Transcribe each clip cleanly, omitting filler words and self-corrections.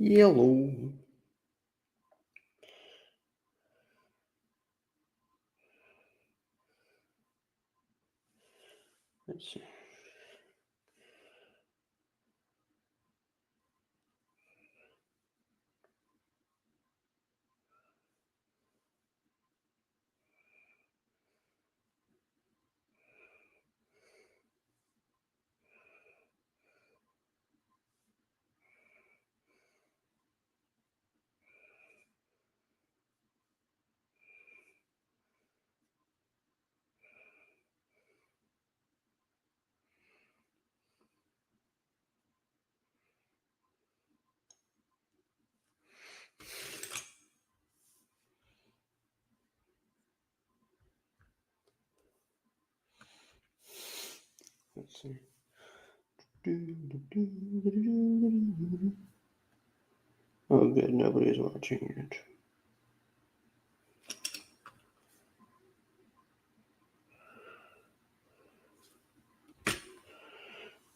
Yellow. Let's see. Let's see. Oh, good. Nobody's watching it.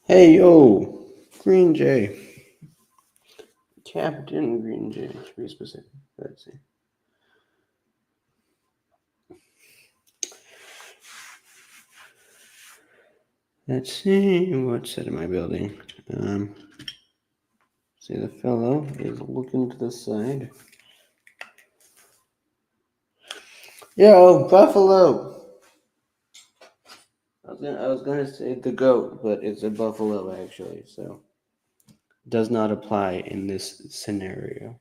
Hey, yo. Green Jay. Captain Green Jay, to be specific. Let's see. Let's see what set am I building. See, the fellow is looking to the side. Yo, buffalo. I was gonna say the goat, but it's a buffalo actually, so does not apply in this scenario.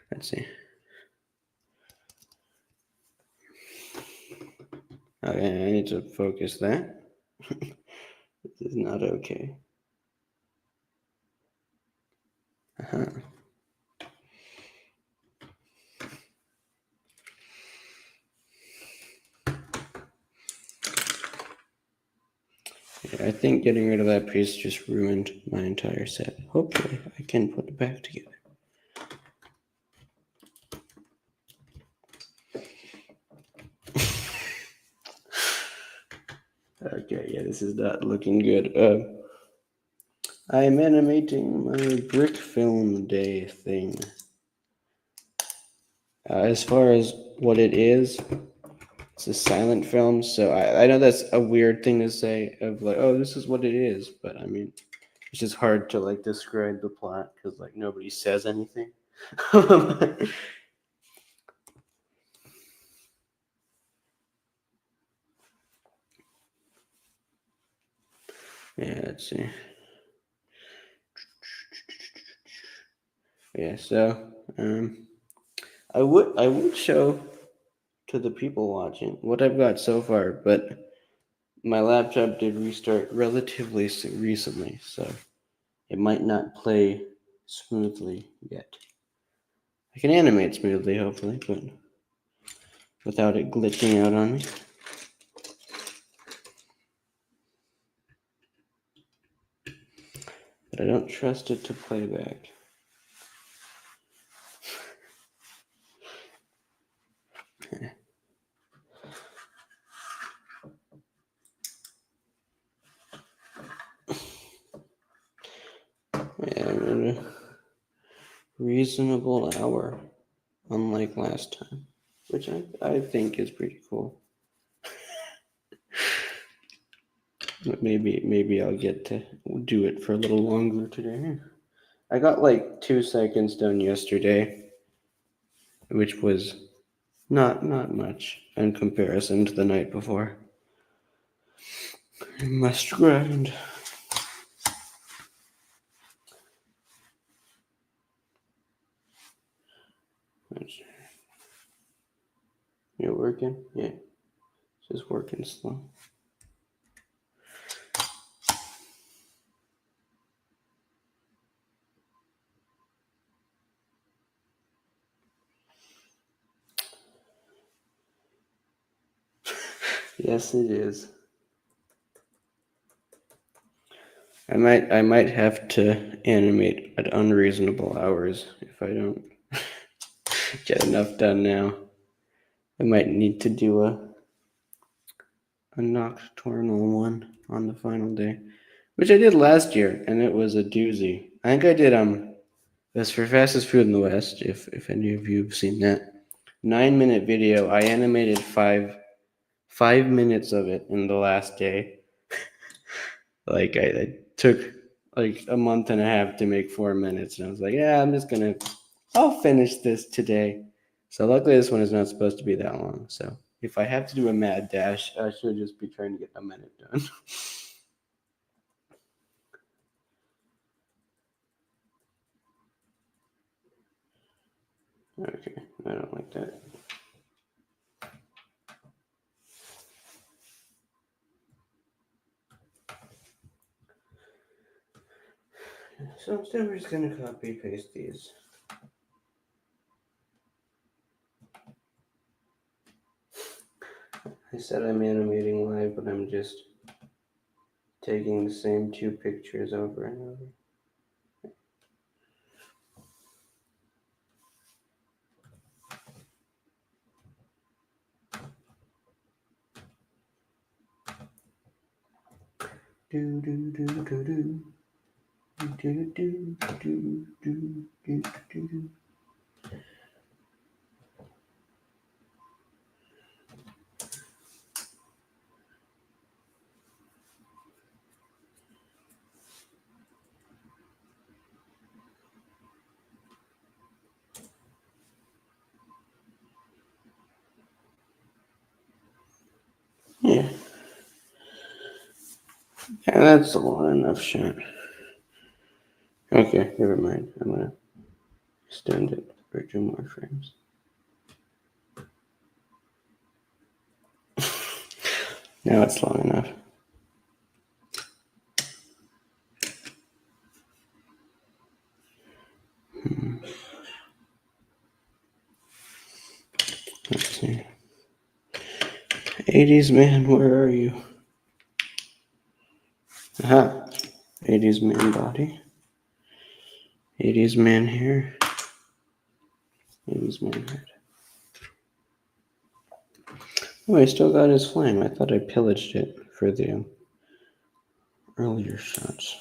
Let's see. Okay, I need to focus that. This is not okay. Uh-huh. Yeah, I think getting rid of that piece just ruined my entire set. Hopefully, I can put it back together. Okay, yeah, this is not looking good. I am animating my brick film day thing. As far as what it is, it's a silent film, so I know that's a weird thing to say of like, oh, this is what it is, but I mean, it's just hard to like describe the plot because like nobody says anything. Yeah, let's see. Yeah, so I would show to the people watching what I've got so far, but my laptop did restart relatively recently, so it might not play smoothly yet. I can animate smoothly, hopefully, but without it glitching out on me. But I don't trust it to play back. Yeah, I'm in a reasonable hour, unlike last time, which I think is pretty cool. Maybe I'll get to do it for a little longer today. I got like 2 seconds done yesterday, which was not much in comparison to the night before. I must grind. You're working? Yeah. It's just working slow. Yes, it is. I might have to animate at unreasonable hours if I don't get enough done now. I might need to do a nocturnal one on the final day, which I did last year, and it was a doozy. I think I did That's for fastest food in the West. If any of you have seen that 9-minute video, I animated 5 minutes of it in the last day. Like I took like a month and a half to make 4 minutes, and I was like, yeah, I'll finish this today. So luckily, this one is not supposed to be that long. So if I have to do a mad dash, I should just be trying to get a minute done. Okay, I don't like that. So instead, we're just gonna copy paste these. I said I'm animating live, but I'm just taking the same two pictures over and over. Do do do do do. Do do do do do do do. Yeah. Yeah, that's a long enough shot. Okay, never mind. I'm gonna extend it for 2 more frames. Now it's long enough. Let's see. 80s man, where are you? Aha. 80s man body. 80s man hair. 80s man head. Oh, I still got his flame. I thought I pillaged it for the earlier shots.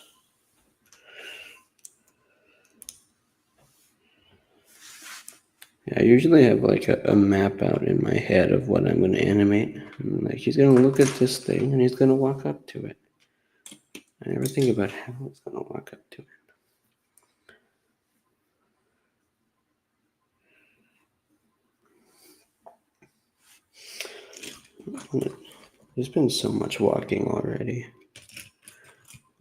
Yeah, I usually have like a map out in my head of what I'm going to animate. And like he's going to look at this thing and he's going to walk up to it. I never think about how it's going to walk up to it. There's been so much walking already.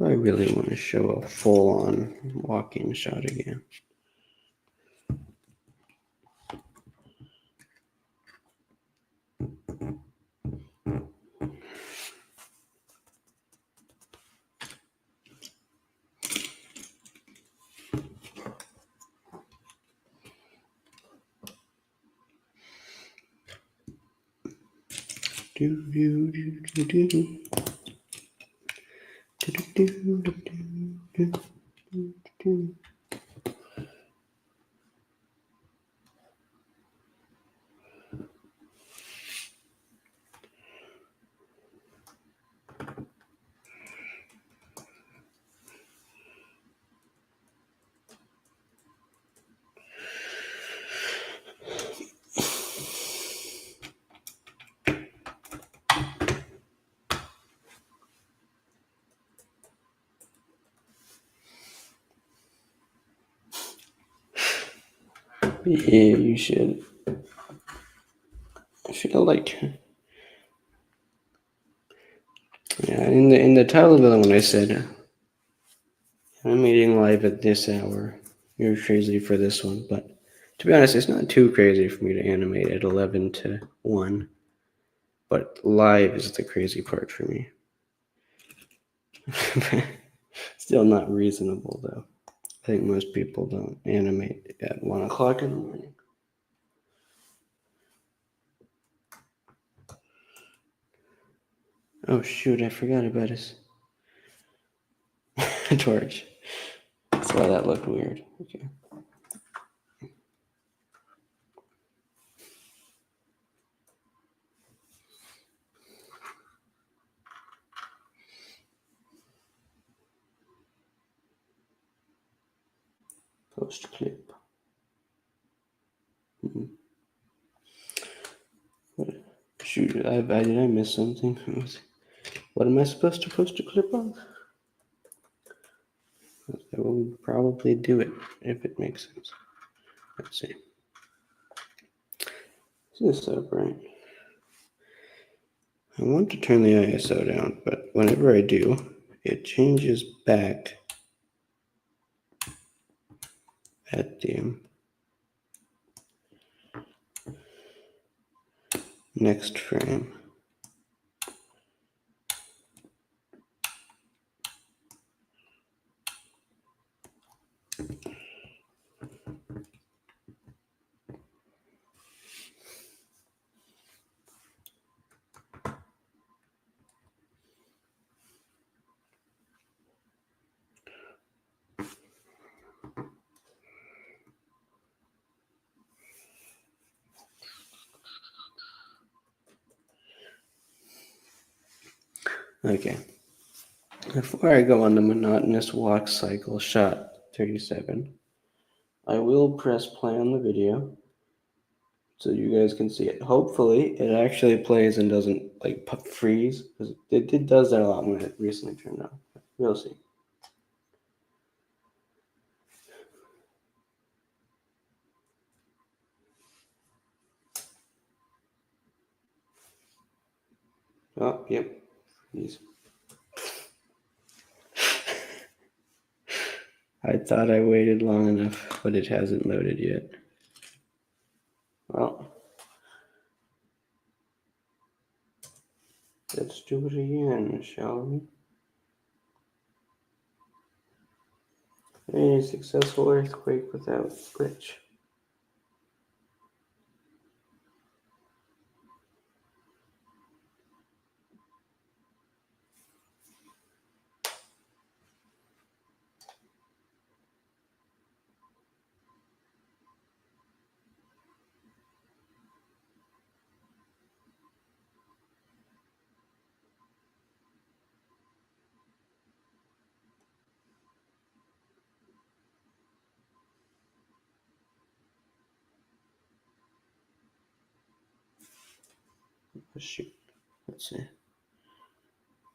I really want to show a full-on walking shot again. Do do do do do. Do do do do do do do. Yeah, you should. I feel like, yeah, in the title of the one I said, I'm eating live at this hour. You're crazy for this one, but to be honest, it's not too crazy for me to animate at 11 to 1. But live is the crazy part for me. Still not reasonable, though. I think most people don't animate at 1 o'clock in the morning. Oh, shoot, I forgot about his torch. That's why that looked weird. Okay. Post clip. Shoot, did I miss something? What am I supposed to post a clip of? I will probably do it if it makes sense. Let's see. Is this up right? I want to turn the ISO down, but whenever I do, it changes back at the next frame. Okay. Before I go on the monotonous walk cycle shot 37, I will press play on the video so you guys can see it. Hopefully, it actually plays and doesn't like freeze, because it does that a lot when it recently turned on. We'll see. Oh, yep. Freeze. I thought I waited long enough, but it hasn't loaded yet. Well, let's do it again, shall we? A successful earthquake without glitch. Oh, shoot. Let's see.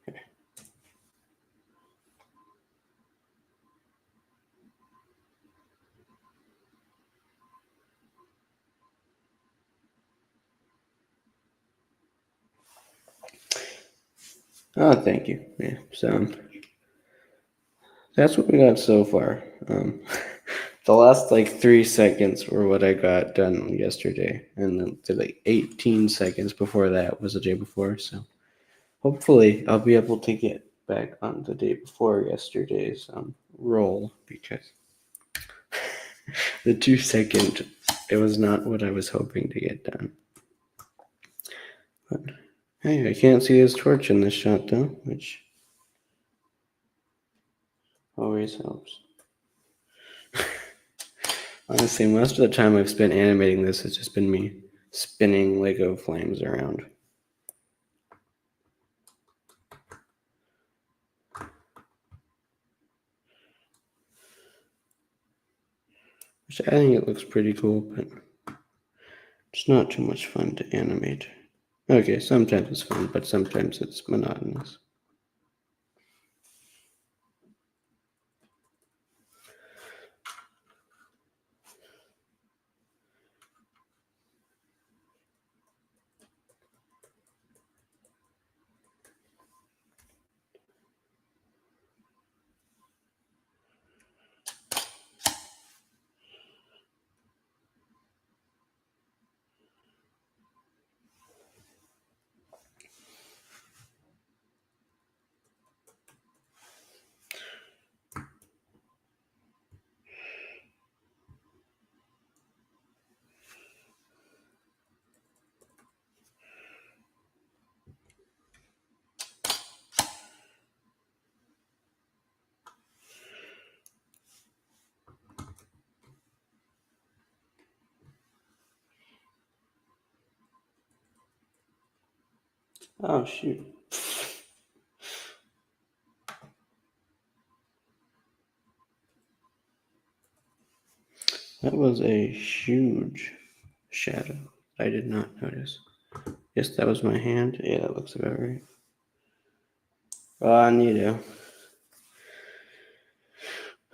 Okay. Oh, thank you. Yeah, so that's what we got so far. The last like 3 seconds were what I got done yesterday, and the like 18 seconds before that was the day before. So hopefully I'll be able to get back on the day before yesterday's roll, because the 2 second, it was not what I was hoping to get done. But hey, I can't see his torch in this shot though, which always helps. Honestly, most of the time I've spent animating this has just been me spinning Lego flames around. Which I think it looks pretty cool, but it's not too much fun to animate. Okay, sometimes it's fun, but sometimes it's monotonous. Oh, shoot. That was a huge shadow. I did not notice. Yes, that was my hand. Yeah, that looks about right. Neato.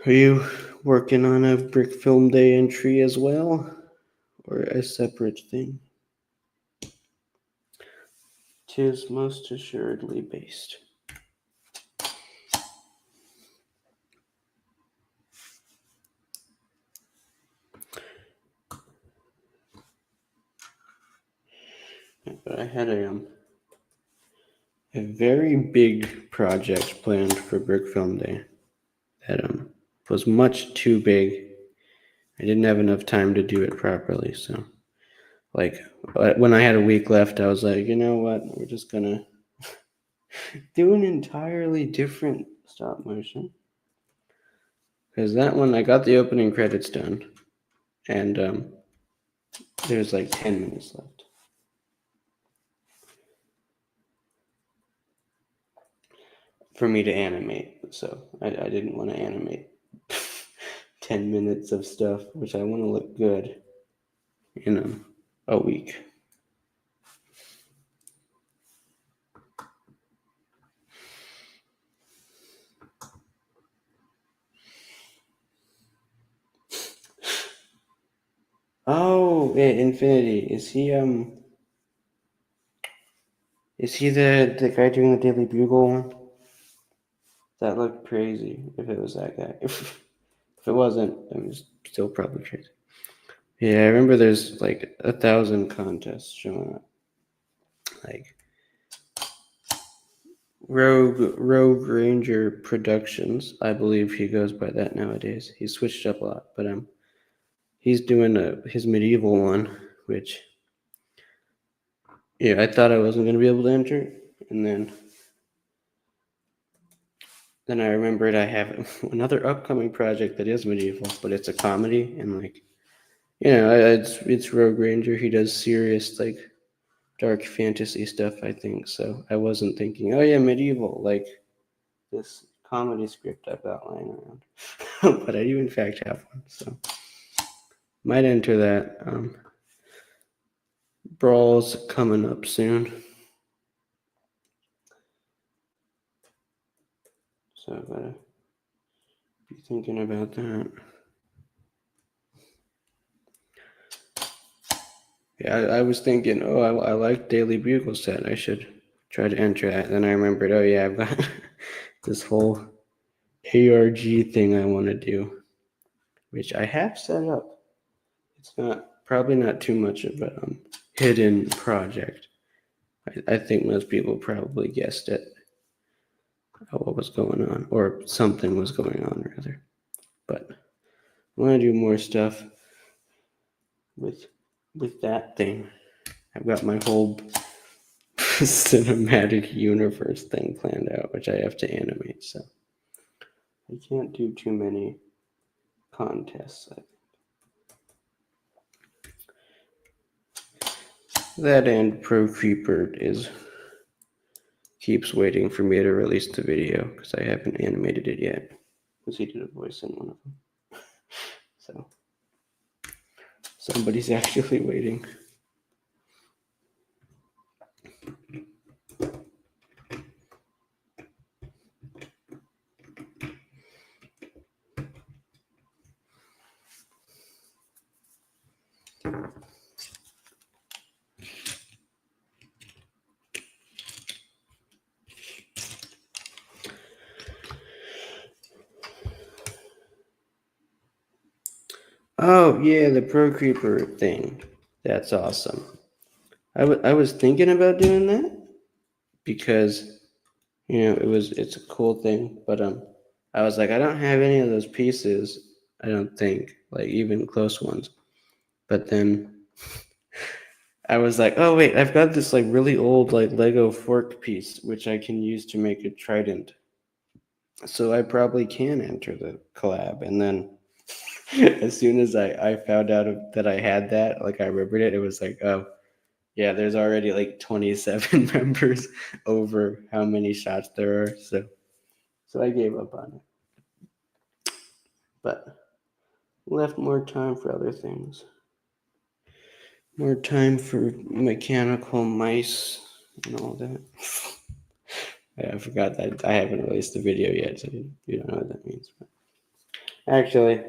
Are you working on a brick film day entry as well? Or a separate thing? 'Tis most assuredly based. But I had a very big project planned for Brick Film Day that was much too big. I didn't have enough time to do it properly, so like when I had a week left, I was like, you know what? We're just gonna do an entirely different stop motion. Because that one, I got the opening credits done, and there's like 10 minutes left. For me to animate, so I didn't want to animate 10 minutes of stuff, which I want to look good in a week. Oh, yeah, Infinity. Is he the guy doing the Daily Bugle one? That looked crazy if it was that guy. If it wasn't, it was still probably crazy. Yeah, I remember there's like 1,000 contests showing up. Like Rogue Ranger Productions, I believe he goes by that nowadays. He's switched up a lot, but he's doing his medieval one, which yeah, I thought I wasn't gonna be able to enter, and then I remembered I have another upcoming project that is medieval, but it's a comedy, and like it's Rogue Ranger. He does serious like dark fantasy stuff, I think. So I wasn't thinking, oh yeah, medieval, like this comedy script I've got lying around. But I do in fact have one, so might enter that. Brawl's coming up soon, so I gotta be thinking about that. Yeah, I was thinking, oh, I like Daily Bugle set. I should try to enter that. Then I remembered, oh yeah, I've got this whole ARG thing I want to do, which I have set up. It's probably not too much of a hidden project. I think most people probably guessed it, what was going on, or something was going on rather. But I want to do more stuff with that thing. I've got my whole cinematic universe thing planned out, which I have to animate. So I can't do too many contests. That and Pro Creeper keeps waiting for me to release the video because I haven't animated it yet. Because he did a voice in one of them. So somebody's actually waiting. Oh yeah, the Pro Creeper thing. That's awesome. I was thinking about doing that because it's a cool thing, but I was like, I don't have any of those pieces. I don't think, like even close ones. But then I was like, oh wait, I've got this like really old like Lego fork piece which I can use to make a trident. So I probably can enter the collab. And then as soon as I found out that I had that, like I remembered it, it was like, oh yeah, there's already like 27 members over how many shots there are. So I gave up on it. But left more time for other things. More time for mechanical mice and all that. Yeah, I forgot that I haven't released the video yet, so you don't know what that means. But actually,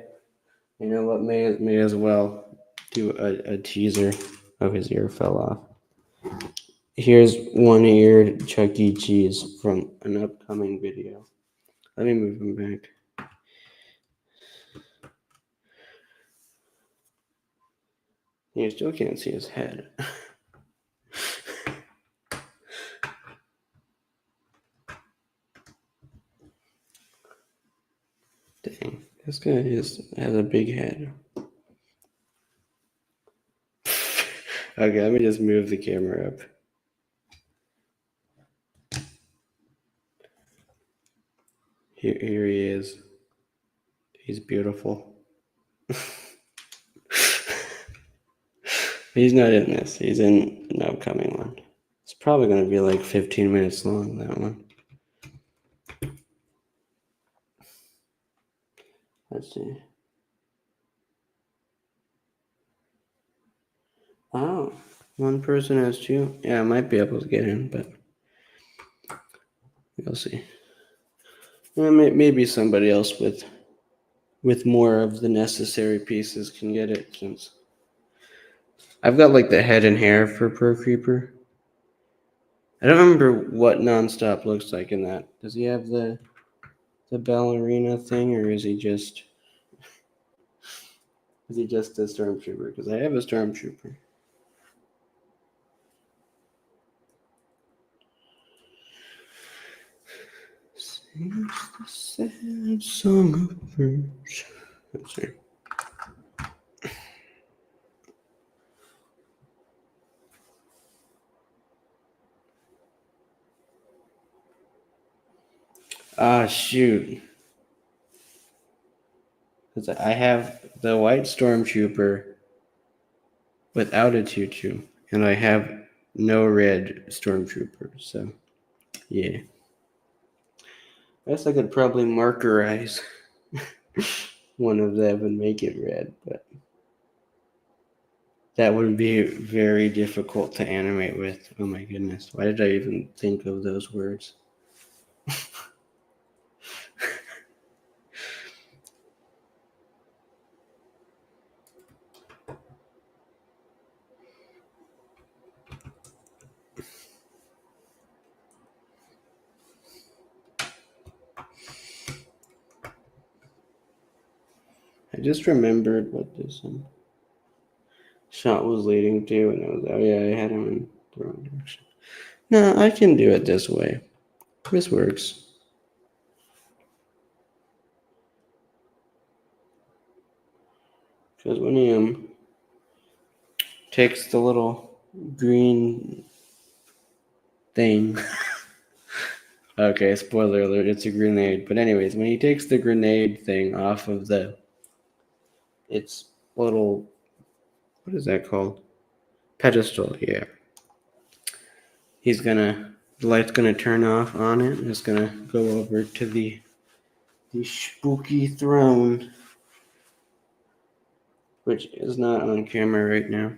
you know what? May as well do a teaser. Oh, his ear fell off. Here's one-eared Chuck E. Cheese from an upcoming video. Let me move him back. You still can't see his head. Dang, this guy has a big head. Okay, let me just move the camera up. Here he is. He's beautiful. He's not in this. He's in an upcoming one. It's probably going to be like 15 minutes long, that one. Let's see. Oh, one person has two. Yeah, I might be able to get in, but we'll see. Well, maybe somebody else with more of the necessary pieces can get it, since I've got like the head and hair for Pro Creeper. I don't remember what Nonstop looks like in that. Does he have the ballerina thing, or is he just a stormtrooper? Because I have a stormtrooper. Sings the sad song of birds. Let's see. Ah, shoot. Because I have the white stormtrooper without a tutu, and I have no red stormtrooper, so yeah. I guess I could probably markerize one of them and make it red, but that would be very difficult to animate with. Oh my goodness. Why did I even think of those words? I just remembered what this shot was leading to, and I was, oh yeah, I had him in the wrong direction. No, I can do it this way. This works. Because when he takes the little green thing. Okay, spoiler alert, it's a grenade. But anyways, when he takes the grenade thing off of its little, what is that called? Pedestal, yeah. The light's gonna turn off on it, and it's gonna go over to the spooky throne, which is not on camera right now,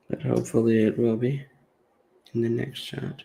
but hopefully it will be in the next shot.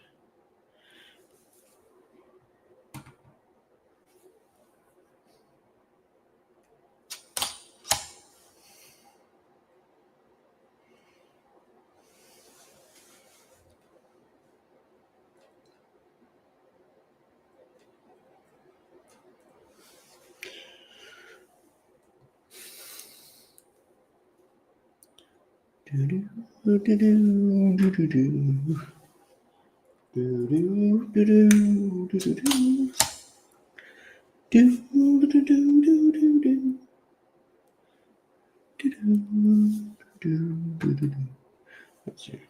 Let's see.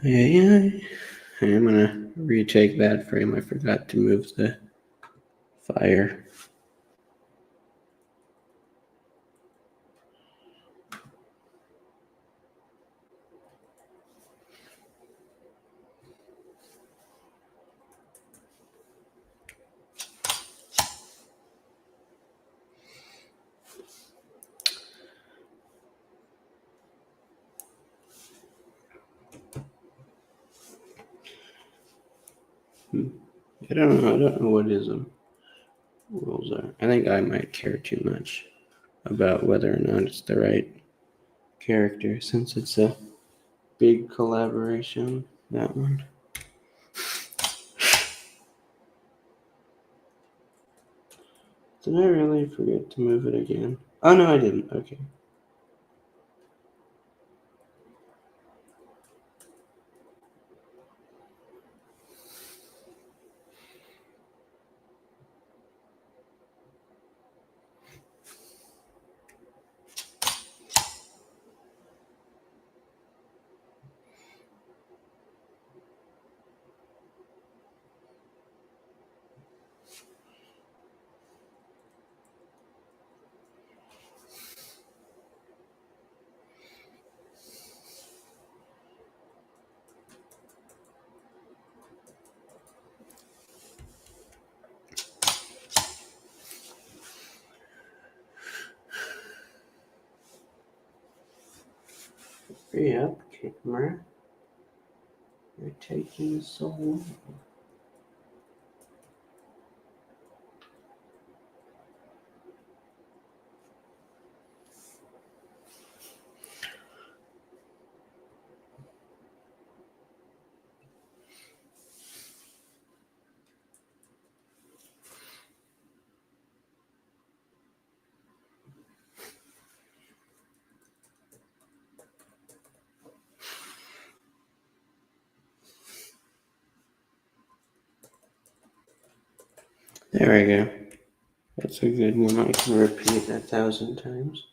Yeah, I'm gonna retake that frame. I forgot to move the fire. I don't know. I don't know what his rules are. I think I might care too much about whether or not it's the right character since it's a big collaboration. That one. Did I really forget to move it again? Oh no, I didn't. Okay. Hurry up, camera. You're taking so long. There we go. That's a good one. I can repeat 1,000 times.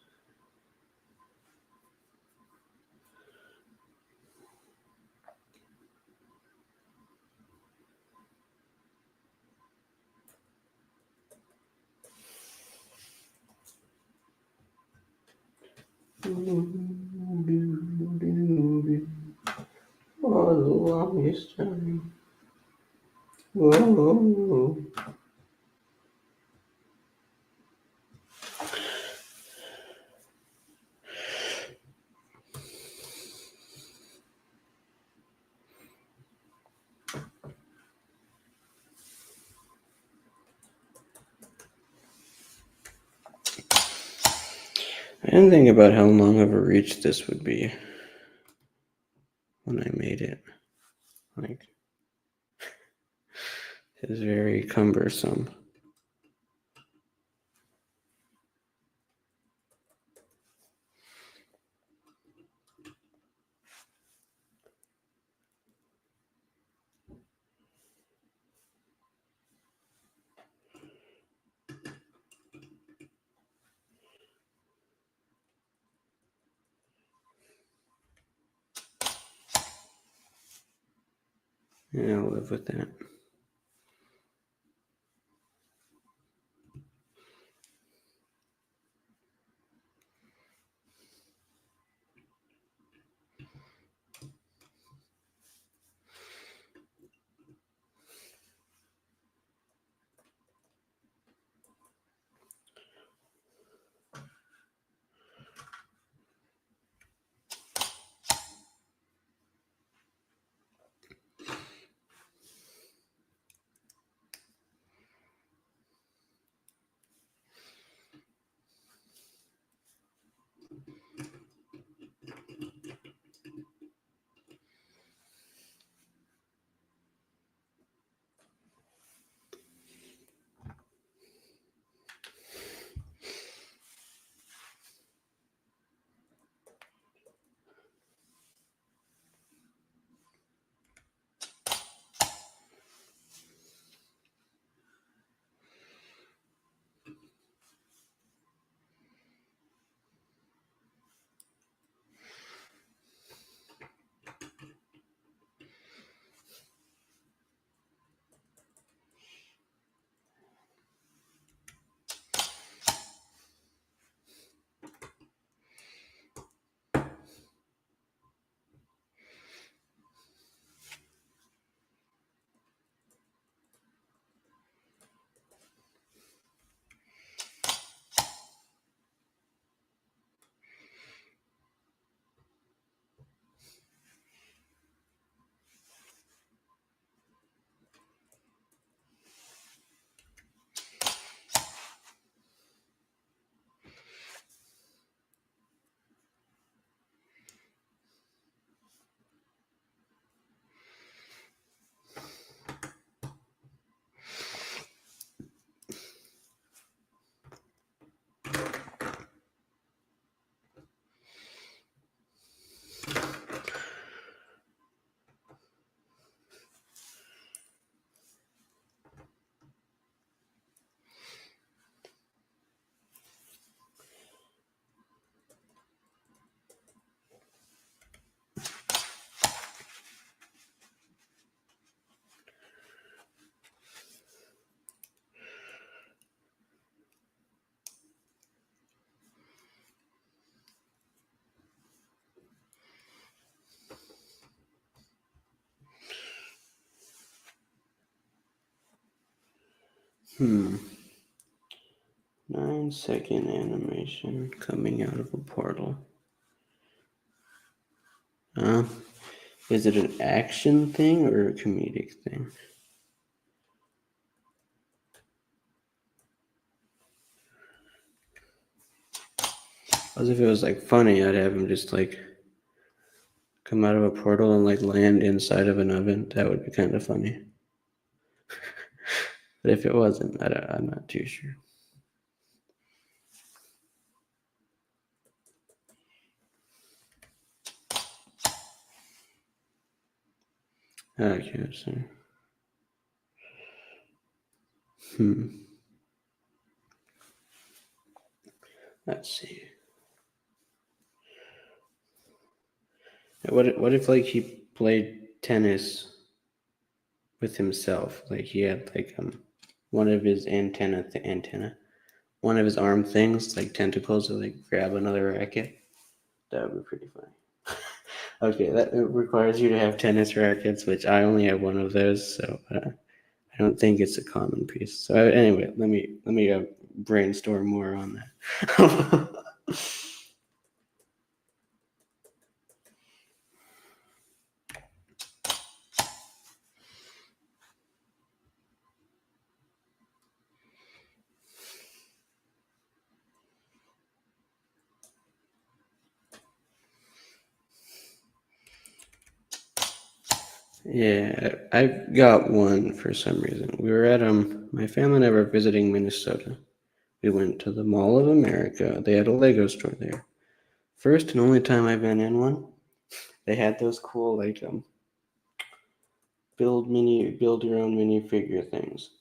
For the longest time. Whoa. I didn't think about how long of a reach this would be when I made it. Like, it's very cumbersome. And I'll live with that. 9-second animation coming out of a portal. Is it an action thing or a comedic thing? As if it was like funny, I'd have him just like come out of a portal and like land inside of an oven. That would be kind of funny. But if it wasn't, I'm not too sure. Okay, so. Let's see. What if like he played tennis with himself? Like he had like one of his one of his arm things, like tentacles, to like grab another racket. That would be pretty funny. Okay, that requires you to have tennis rackets, which I only have one of those, so I don't think it's a common piece. So anyway, let me brainstorm more on that. Yeah, I've got one for some reason. We were at my family and I were visiting Minnesota. We went to the Mall of America. They had a Lego store there. First and only time I've been in one. They had those cool like build your own minifigure things.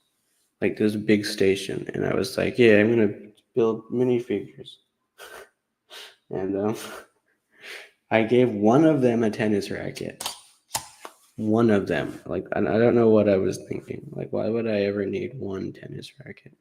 Like this big station, and I was like, yeah, I'm gonna build minifigures. And I gave one of them a tennis racket. One of them. Like, I don't know what I was thinking. Like, why would I ever need one tennis racket?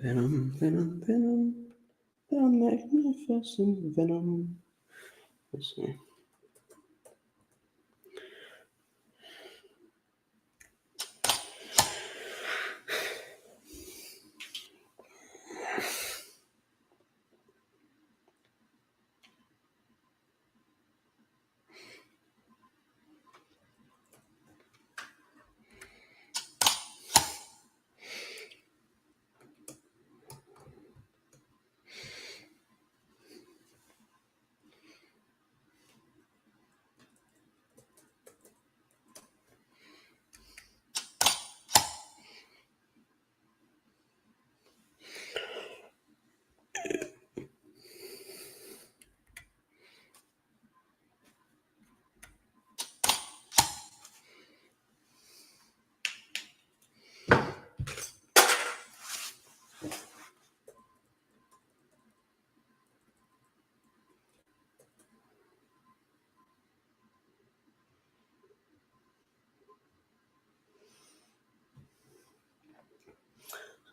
Venom, venom, venom. The magnificent venom. Let's see.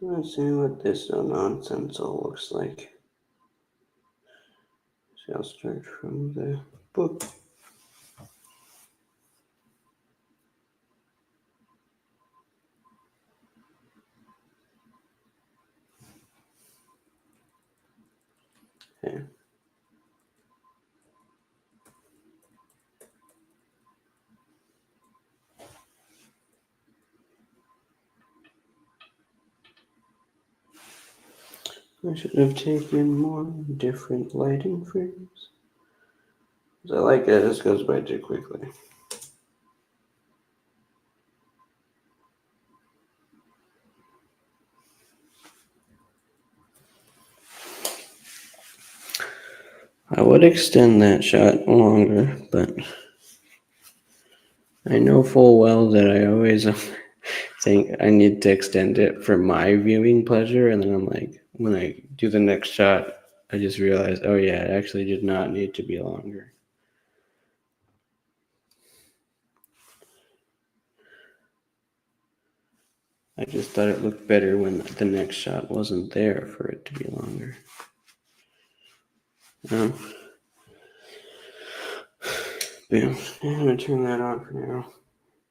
So let's see what this nonsense all looks like. So I'll start from the book. Okay. I should have taken more different lighting frames. I like that this goes by too quickly. I would extend that shot longer, but I know full well that I always think I need to extend it for my viewing pleasure, and then I'm like, when I do the next shot, I just realize, oh yeah, it actually did not need to be longer. I just thought it looked better when the next shot wasn't there for it to be longer. Boom. I'm gonna turn that on for now.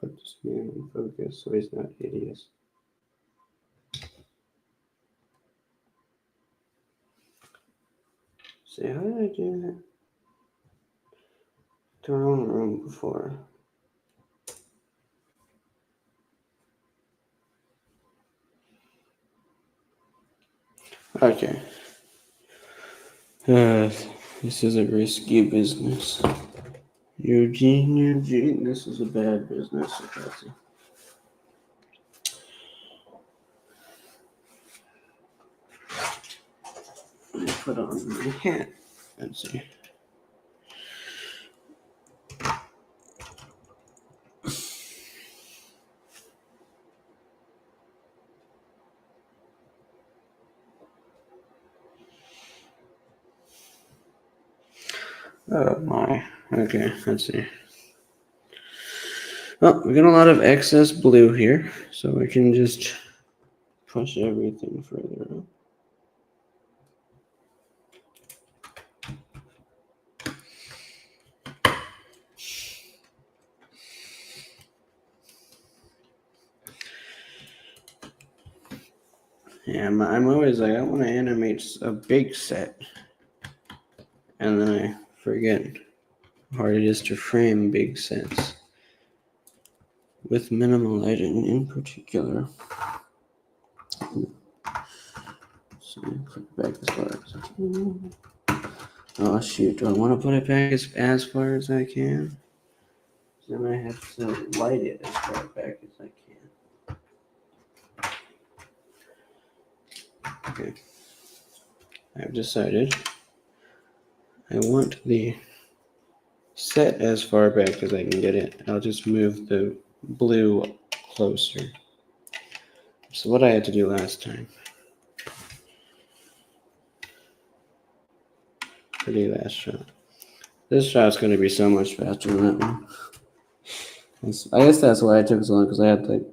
Put this man in focus so he's not hideous. See, how did I do that to our own room before? Okay. This is a risky business. Eugene, this is a bad business. Let me put on my hat. Let's see. Oh my. Okay, let's see. Well, we got a lot of excess blue here, so we can just push everything further up. Yeah, I'm always like, I want to animate a big set. And then I forget how hard it is to frame big sets with minimal lighting in particular. So put it back as far as oh shoot, do I want to put it back as far as I can? Then I have to light it as far back as I can. Okay. I've decided I want the set as far back as I can get it. I'll just move the blue closer. So what I had to do last time. Pretty last shot. This shot's going to be so much faster than that one. I guess that's why it took so long, because I had like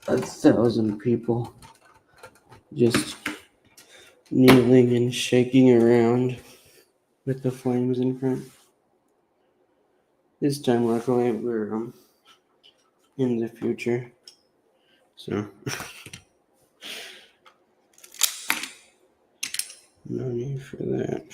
1,000 people just kneeling and shaking around with the flames in front. This time, luckily, we're in the future, so no need for that.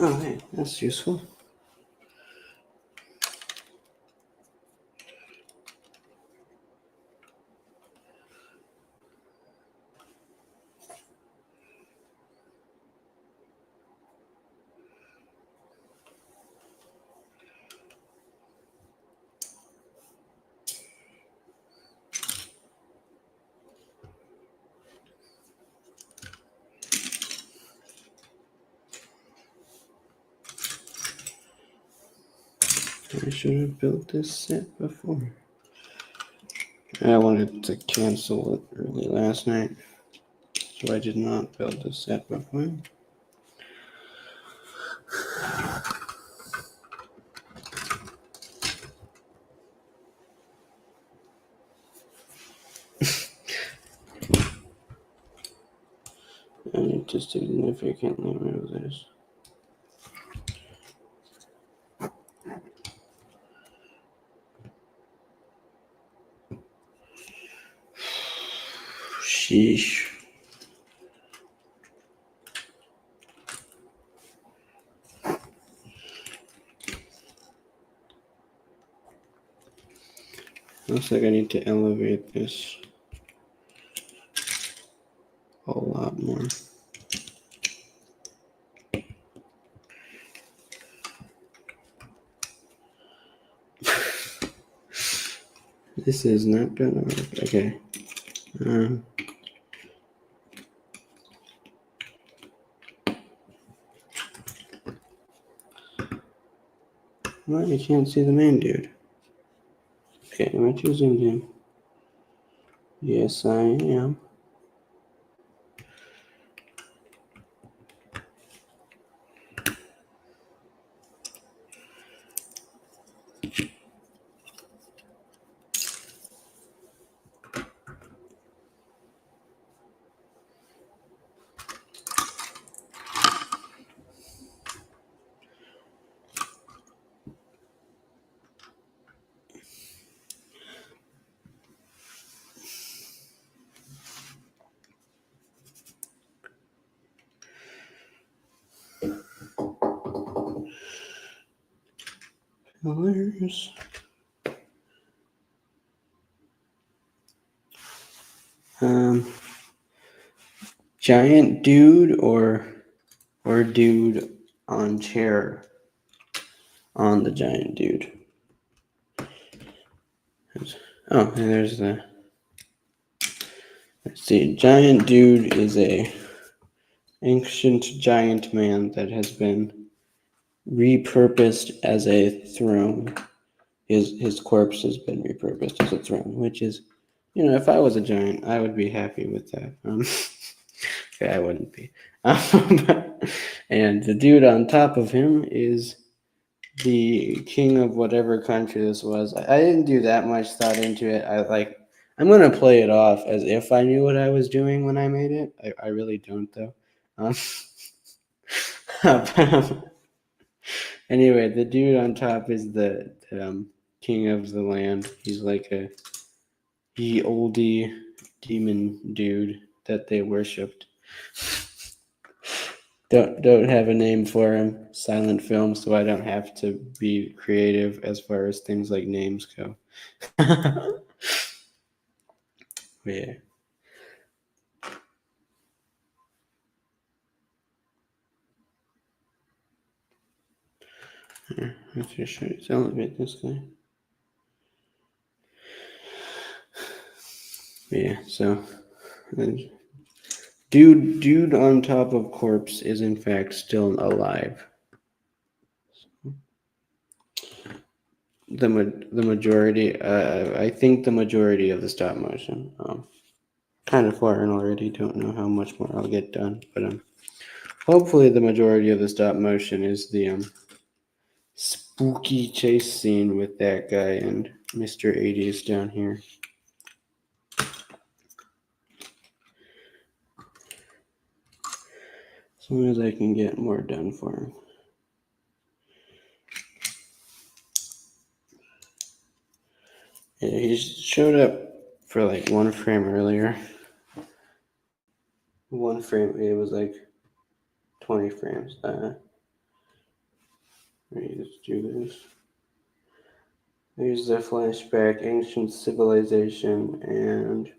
Oh, hey, that's useful. I should have built this set before. I wanted to cancel it early last night, so I did not build this set before. I need to significantly move this. Sheesh. Looks like I need to elevate this a lot more. This is not gonna work. Okay. Well, you can't see the main dude. Okay, am I too zoomed in? Yes, I am. Colors. Giant dude or dude on chair on the giant dude. Oh, and there's the. Let's see. Giant dude is a ancient giant man that has been repurposed as a throne. His corpse has been repurposed as a throne, which is, if I was a giant, I would be happy with that. Okay, I wouldn't be. And the dude on top of him is the king of whatever country this was. I didn't do that much thought into it. I'm gonna play it off as if I knew what I was doing when I made it. I really don't though. Anyway, the dude on top is the king of the land. He's like a oldie demon dude that they worshipped. Don't have a name for him. Silent film, so I don't have to be creative as far as things like names go. Yeah. Let's just elevate this guy. Yeah, so dude on top of corpse is in fact still alive. The majority, I think the majority of the stop motion. Kind of far in already. Don't know how much more I'll get done, but hopefully the majority of the stop motion is the spooky chase scene with that guy and Mr. 80s down here. As long as I can get more done for him. Yeah, he showed up for like one frame earlier. One frame, it was like 20 frames. Let me just do this. There's the flashback, ancient civilization, and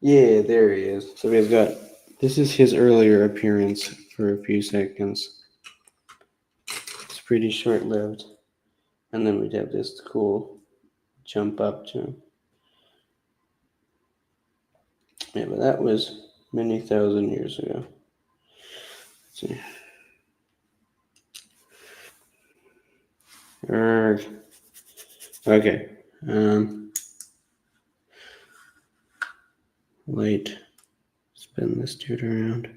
yeah, there he is. So he's got, this is his earlier appearance for a few seconds. It's pretty short-lived. And then we'd have this cool jump up to him. Yeah, but that was many thousand years ago. Let's see. Okay. Light. Spin this dude around.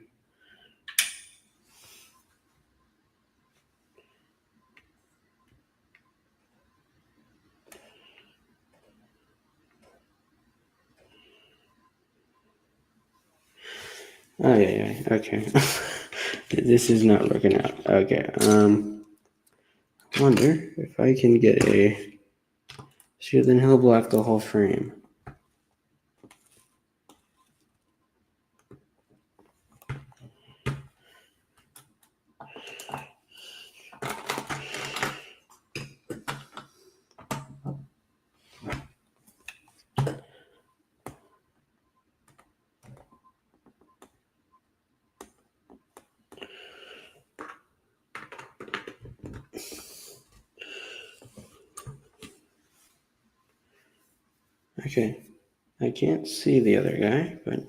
Oh yeah. Okay. This is not working out. Okay. I wonder if I can get a. Shoot, then he'll block the whole frame. Okay, I can't see the other guy, but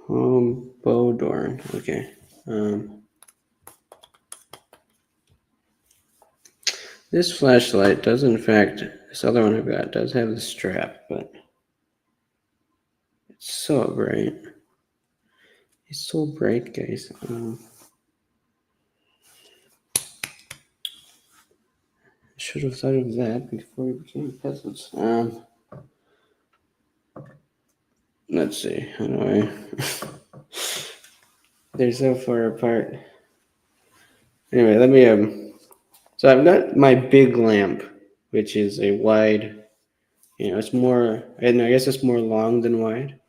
Bodorn. Okay. This flashlight does, in fact, this other one I've got does have the strap, but it's so bright. It's so bright, guys. I should have thought of that before we became peasants. Let's see. How do I? They're so far apart. Anyway, let me. So I've got my big lamp, which is a wide. It's more. And I guess it's more long than wide.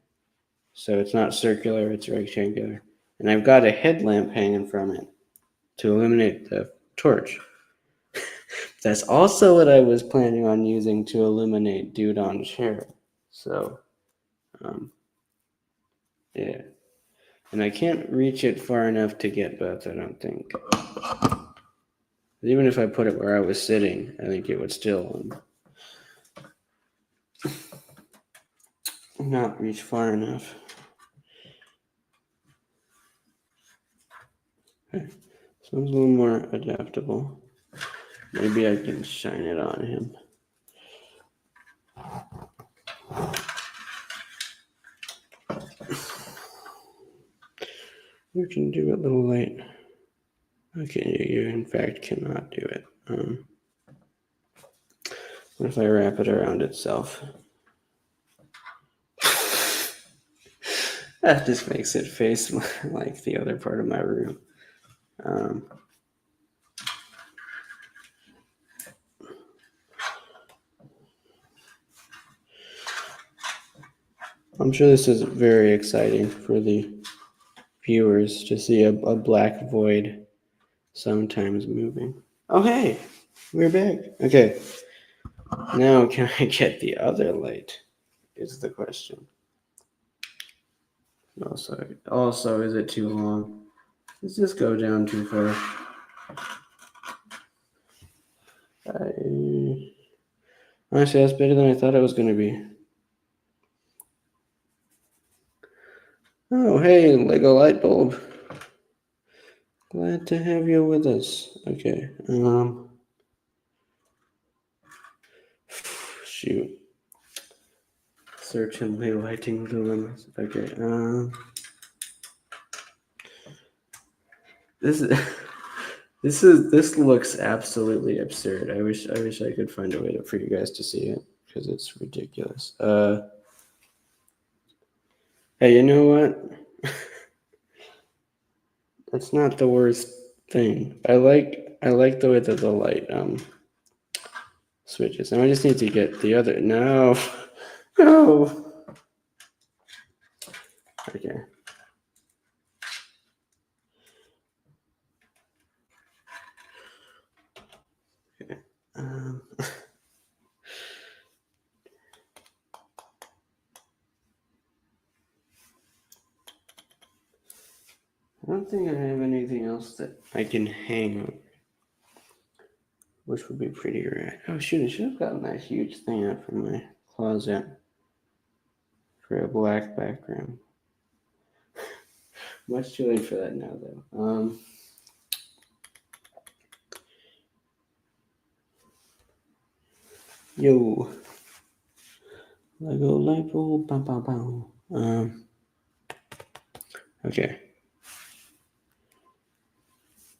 So it's not circular, it's rectangular. And I've got a headlamp hanging from it to illuminate the torch. That's also what I was planning on using to illuminate Dude on Chair. So, yeah. And I can't reach it far enough to get both, I don't think. Even if I put it where I was sitting, I think it would still not reach far enough. Okay. This one's a little more adaptable. Maybe I can shine it on him. You can do it a little late. Okay, you in fact cannot do it. What if I wrap it around itself? That just makes it face like the other part of my room. I'm sure this is very exciting for the viewers to see a black void sometimes moving. Oh, hey, we're back. Okay, now can I get the other light? Is the question. Also, is it too long? Does this go down too far? Honestly, that's better than I thought it was going to be. Oh, hey, Lego light bulb. Glad to have you with us. Okay. Shoot. Certainly lighting dilemmas. Okay. This is this looks absolutely absurd. I wish I could find a way for you guys to see it because it's ridiculous. Hey, you know what? That's not the worst thing. I like the way that the light switches. And I just need to get the other. No. No. Okay. Okay. I don't think I have anything else that I can hang on, which would be pretty rad. Oh shoot, I should have gotten that huge thing out from my closet for a black background. Much too late for that now, though. Yo. Lego light bulb. Bow, bow, bow. Okay.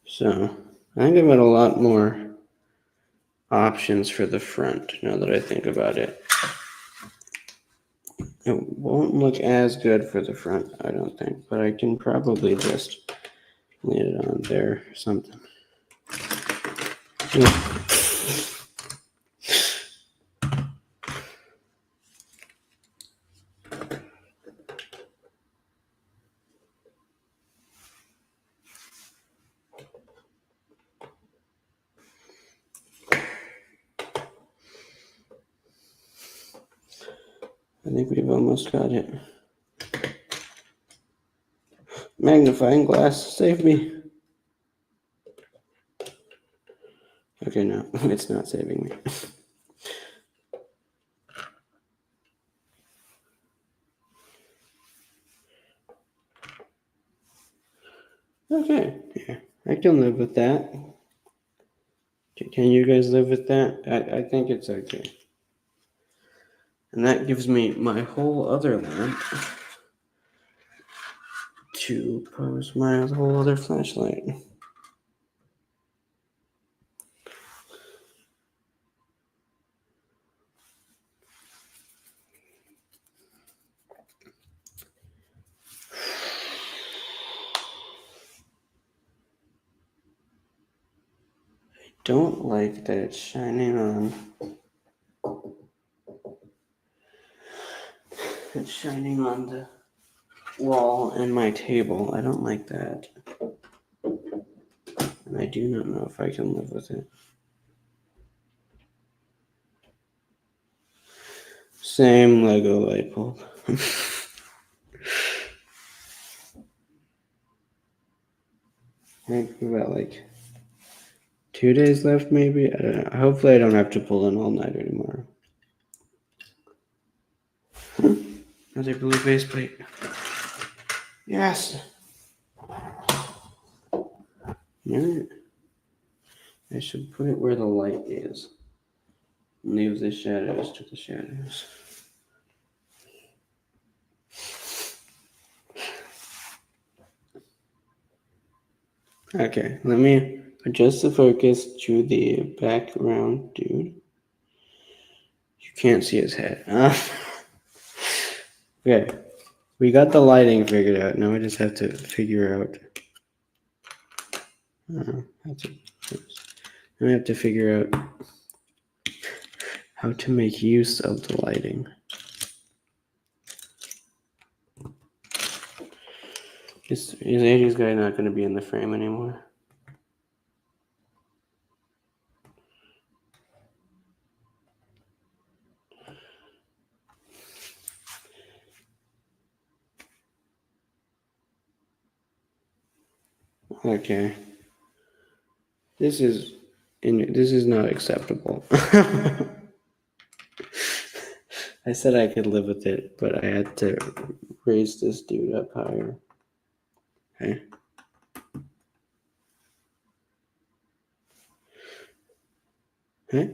So, I think I've got a lot more options for the front now that I think about it. It won't look as good for the front, I don't think, but I can probably just lay it on there or something. Yeah. I think we've almost got it. Magnifying glass, save me. Okay, no, it's not saving me. Okay, yeah, I can live with that. Can you guys live with that? I think it's okay. And that gives me my whole other lamp to pose my whole other flashlight. Don't like that it's shining on. It's shining on the wall and my table. I don't like that. And I do not know if I can live with it. Same Lego light bulb. I think we got like 2 days left, maybe. I don't know. Hopefully, I don't have to pull an all-nighter tomorrow. Another blue base plate. Yes. Alright. I should put it where the light is. Leave the shadows to the shadows. Okay, let me adjust the focus to the background dude. You can't see his head. Okay, we got the lighting figured out. Now we just have to figure out. I have to figure out how to make use of the lighting. Is 80s guy not going to be in the frame anymore? Okay. This is not acceptable. I said I could live with it, but I had to raise this dude up higher. Okay. Okay.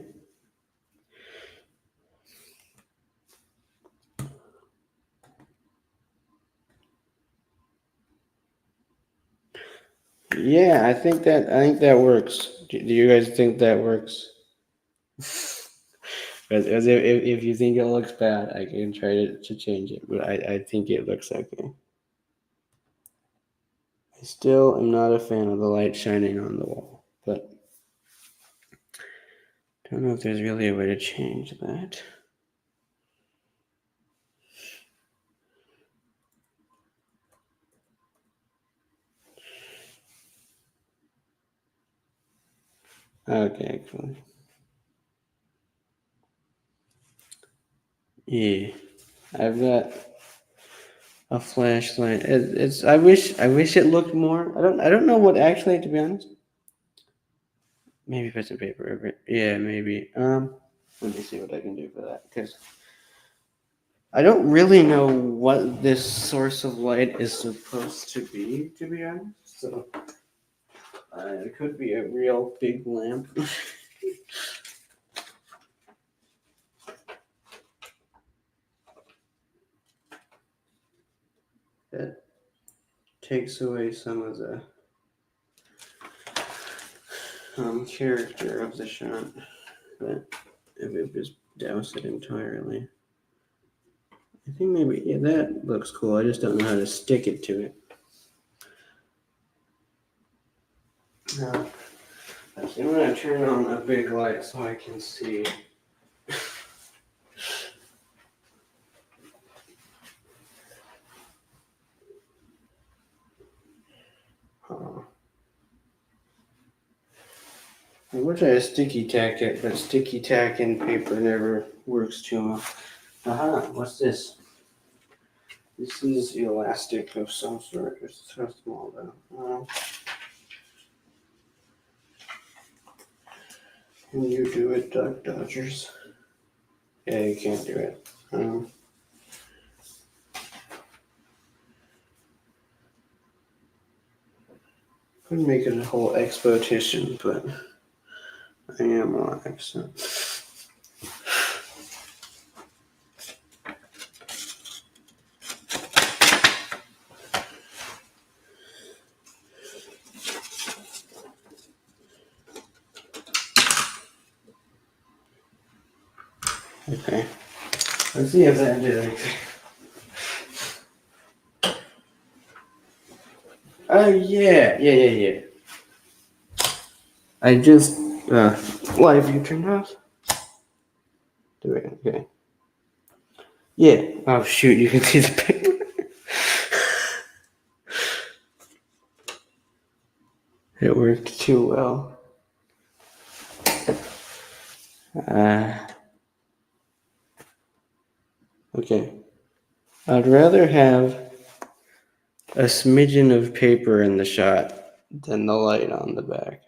Yeah, I think that works. Do you guys think that works? Because if you think it looks bad, I can try to change it, but I think it looks okay. I still am not a fan of the light shining on the wall, but I don't know if there's really a way to change that. Okay, cool. Yeah, I've got a flashlight. It's. I wish it looked more. I don't know what actually, to be honest. Maybe put some paper over it. Yeah, maybe. Let me see what I can do for that, because I don't really know what this source of light is supposed to be honest. So it could be a real big lamp. That takes away some of the character of the shot. But if it just douse it entirely. I think maybe, yeah, that looks cool. I just don't know how to stick it to it. Now, I'm going to turn on a big light so I can see. I wish I had sticky tack it, but sticky tack and paper never works too well. Aha, what's this? This is elastic of some sort. It's so small though. Can you do it, Duck Dodgers? Yeah, you can't do it. Couldn't make it a whole exploitation, but I am on accent. Okay. Let's see if that did anything. Oh, yeah. I just, live view turned off. Do it, okay. Yeah. Oh, shoot, you can see the paper. It worked too well. Okay. I'd rather have a smidgen of paper in the shot than the light on the back.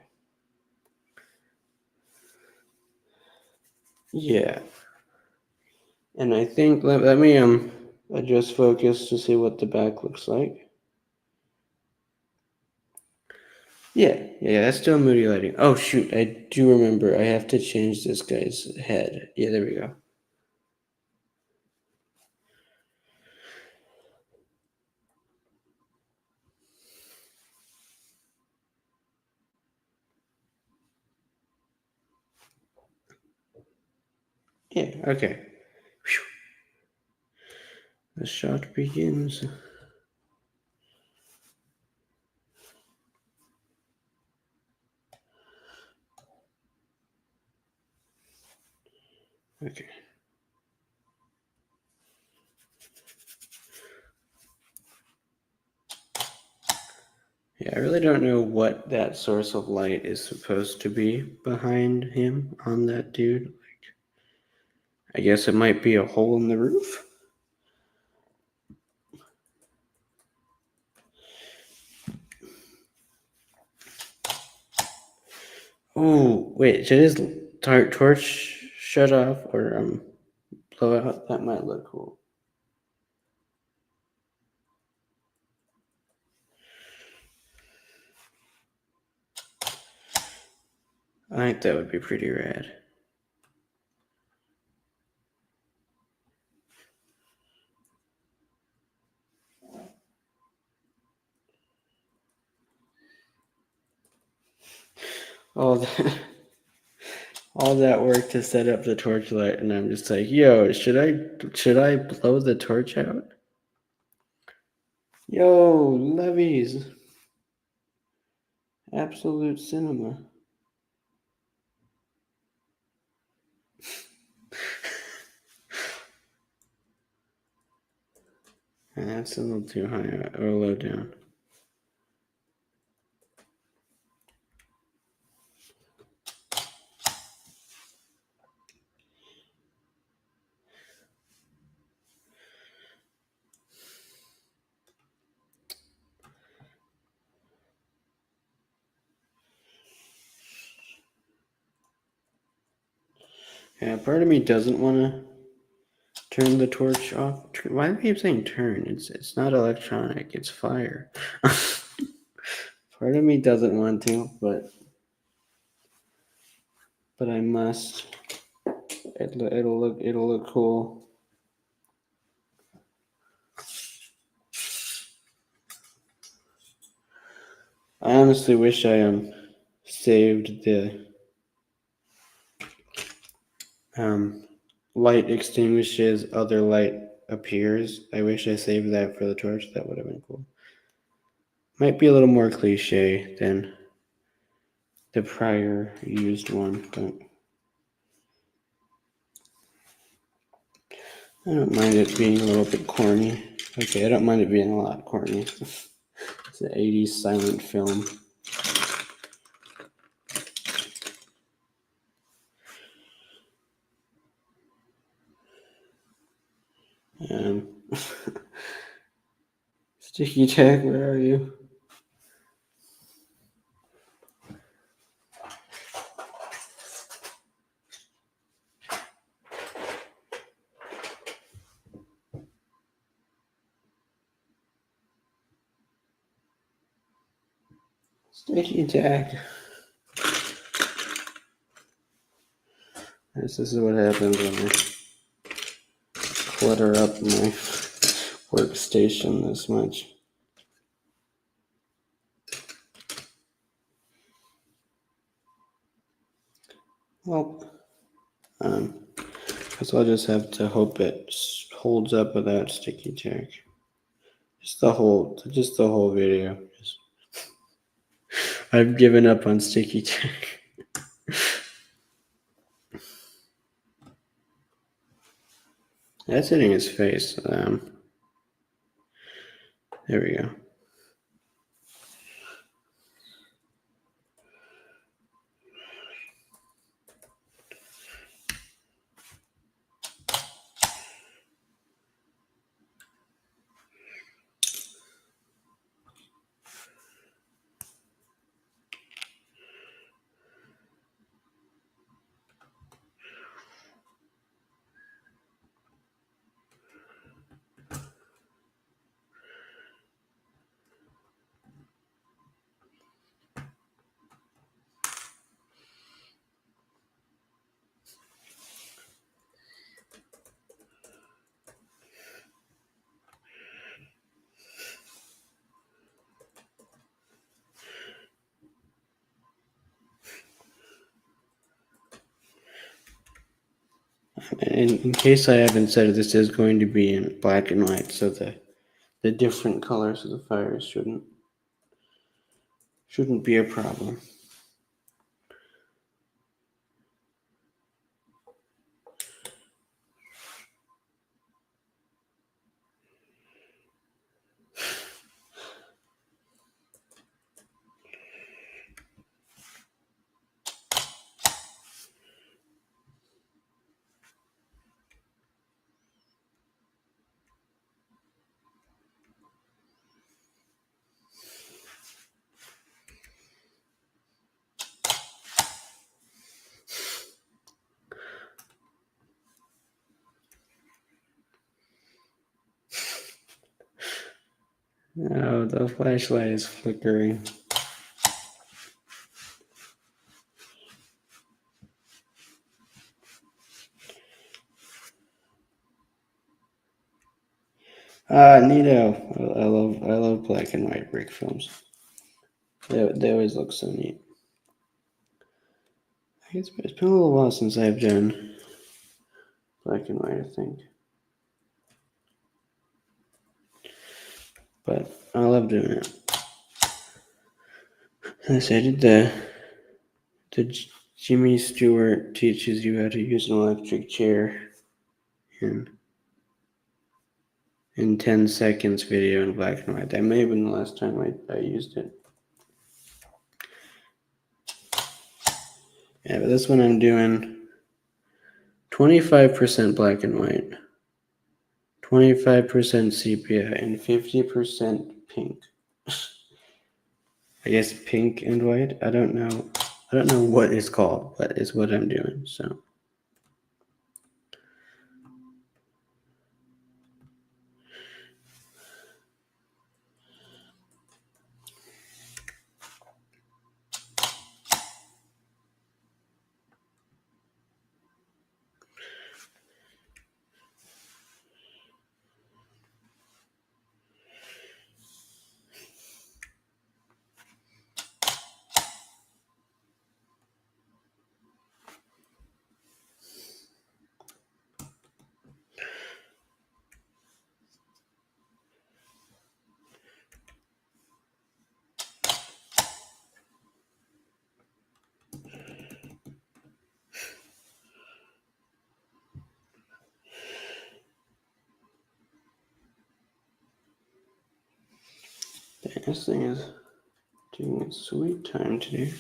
Yeah. And I think, let me adjust focus to see what the back looks like. Yeah, that's still moody lighting. Oh shoot, I do remember I have to change this guy's head. Yeah, there we go. Yeah, okay. Whew. The shot begins. Okay. Yeah, I really don't know what that source of light is supposed to be behind him on that dude. Like, I guess it might be a hole in the roof. Oh, wait, should his torch shut off or blow out? That might look cool. I think that would be pretty rad. All that, all that work to set up the torch light, and I'm just like, yo, should I blow the torch out? Yo, levies. Absolute cinema. That's a little too high or low down. Yeah, part of me doesn't want to turn the torch off. Why do I keep saying turn? It's not electronic. It's fire. Part of me doesn't want to, but I must. It'll look cool. I honestly wish I saved the light extinguishes, other light appears. I wish I saved that for the torch. That would have been cool. Might be a little more cliche than the prior used one, but I don't mind it being a little bit corny. Okay, I don't mind it being a lot corny. It's an 80s silent film. Sticky Tag, where are you? Sticky tack. This is what happens when I clutter up my workstation this much. Well, guess I'll just have to hope it holds up without sticky tack. Just the whole video. I've given up on sticky tack. That's hitting his face. There we go. In case I haven't said it, this is going to be in black and white, so the different colors of the fires shouldn't be a problem. Oh, the flashlight is flickering. Neato. I love black and white brick films. They always look so neat. It's been a little while since I've done black and white, I think. But I love doing it. As I did the Jimmy Stewart teaches you how to use an electric chair in 10 seconds video in black and white. That may have been the last time I used it. Yeah, but this one I'm doing 25% black and white, 25% sepia, and 50% pink. I guess pink and white. I don't know what it's called, but it's what I'm doing. So this thing is taking its sweet time today.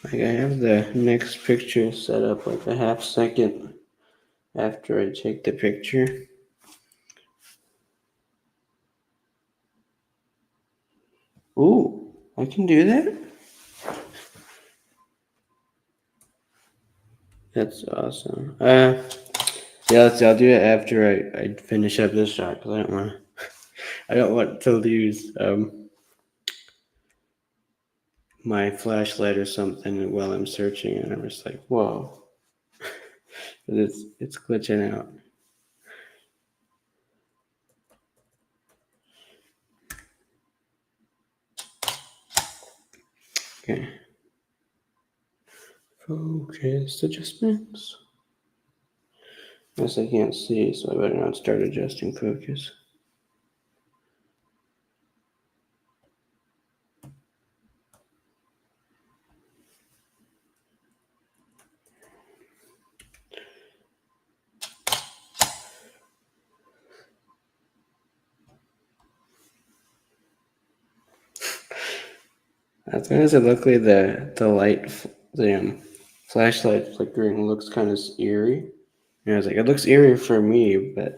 Like I have the next picture set up like a half second after I take the picture. Ooh, I can do that? That's awesome. Yeah, let's see. I'll do it after I finish up this shot because I don't want to lose my flashlight or something while I'm searching, and I'm just like, whoa, it's glitching out. Okay. Focus adjustments. Guess I can't see, so I better not start adjusting focus. I was gonna say, luckily the light, the flashlight flickering looks kind of eerie. And I was like, it looks eerie for me, but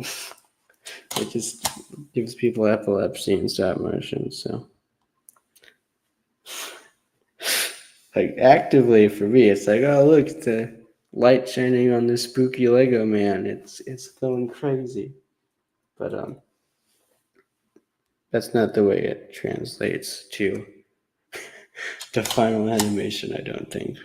it just gives people epilepsy in stop motion. So, like actively for me, it's like, oh look, the light shining on this spooky Lego man. It's going crazy, but that's not the way it translates to final animation. I don't think.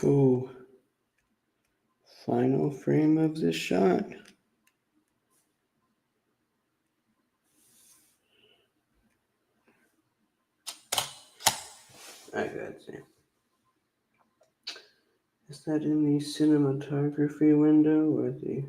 Oh, final frame of this shot. I got you. Is that in the cinematography window or the?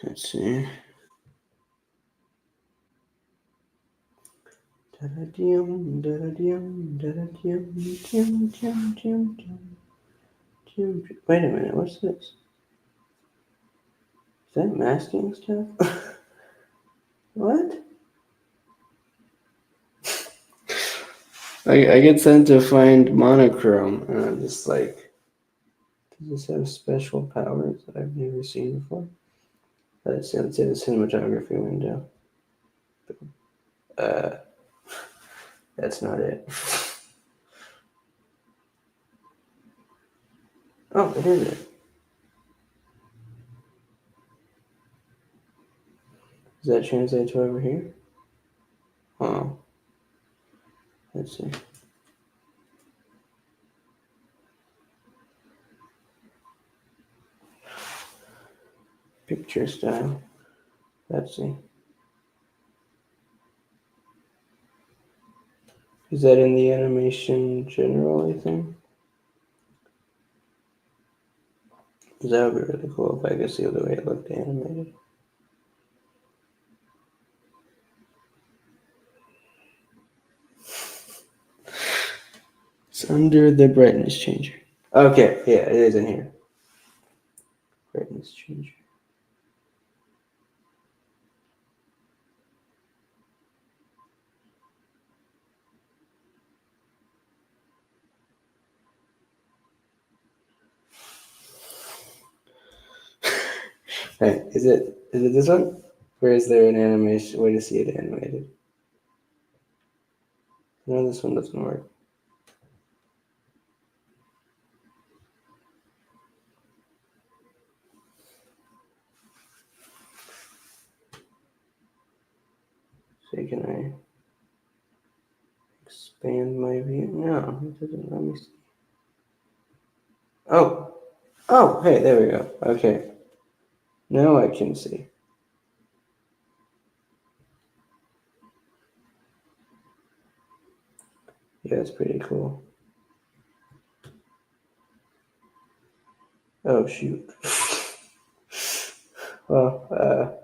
Let's see. Da-da-dum, da-da-dum, da-da-dum, dum, dum, dum, dum, dum. Wait a minute, what's this? Is that masking stuff? What? I get sent to find monochrome, and I'm just like, does this have special powers that I've never seen before? Let's see, let's say the cinematography window. Uh, that's not it. Oh, it is it. Does that translate to over here? Oh, let's see. Picture style. Let's see. Is that in the animation general, I think? That would be really cool if I could see the way it looked animated. It's under the brightness changer. Okay, yeah, it is in here. Brightness changer. Hey, is it this one? Or is there an animation way to see it animated? No, this one doesn't work. So can I expand my view? No, it doesn't let me see. Oh, oh, hey, there we go. Okay, now I can see. Yeah, it's pretty cool. Oh shoot. Well,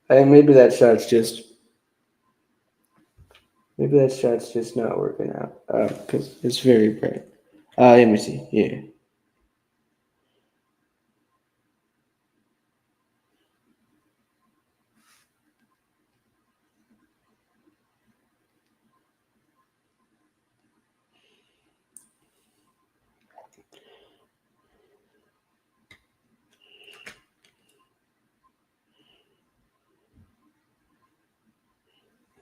maybe that shot's just not working out. Because it's very bright. Let me see. Yeah.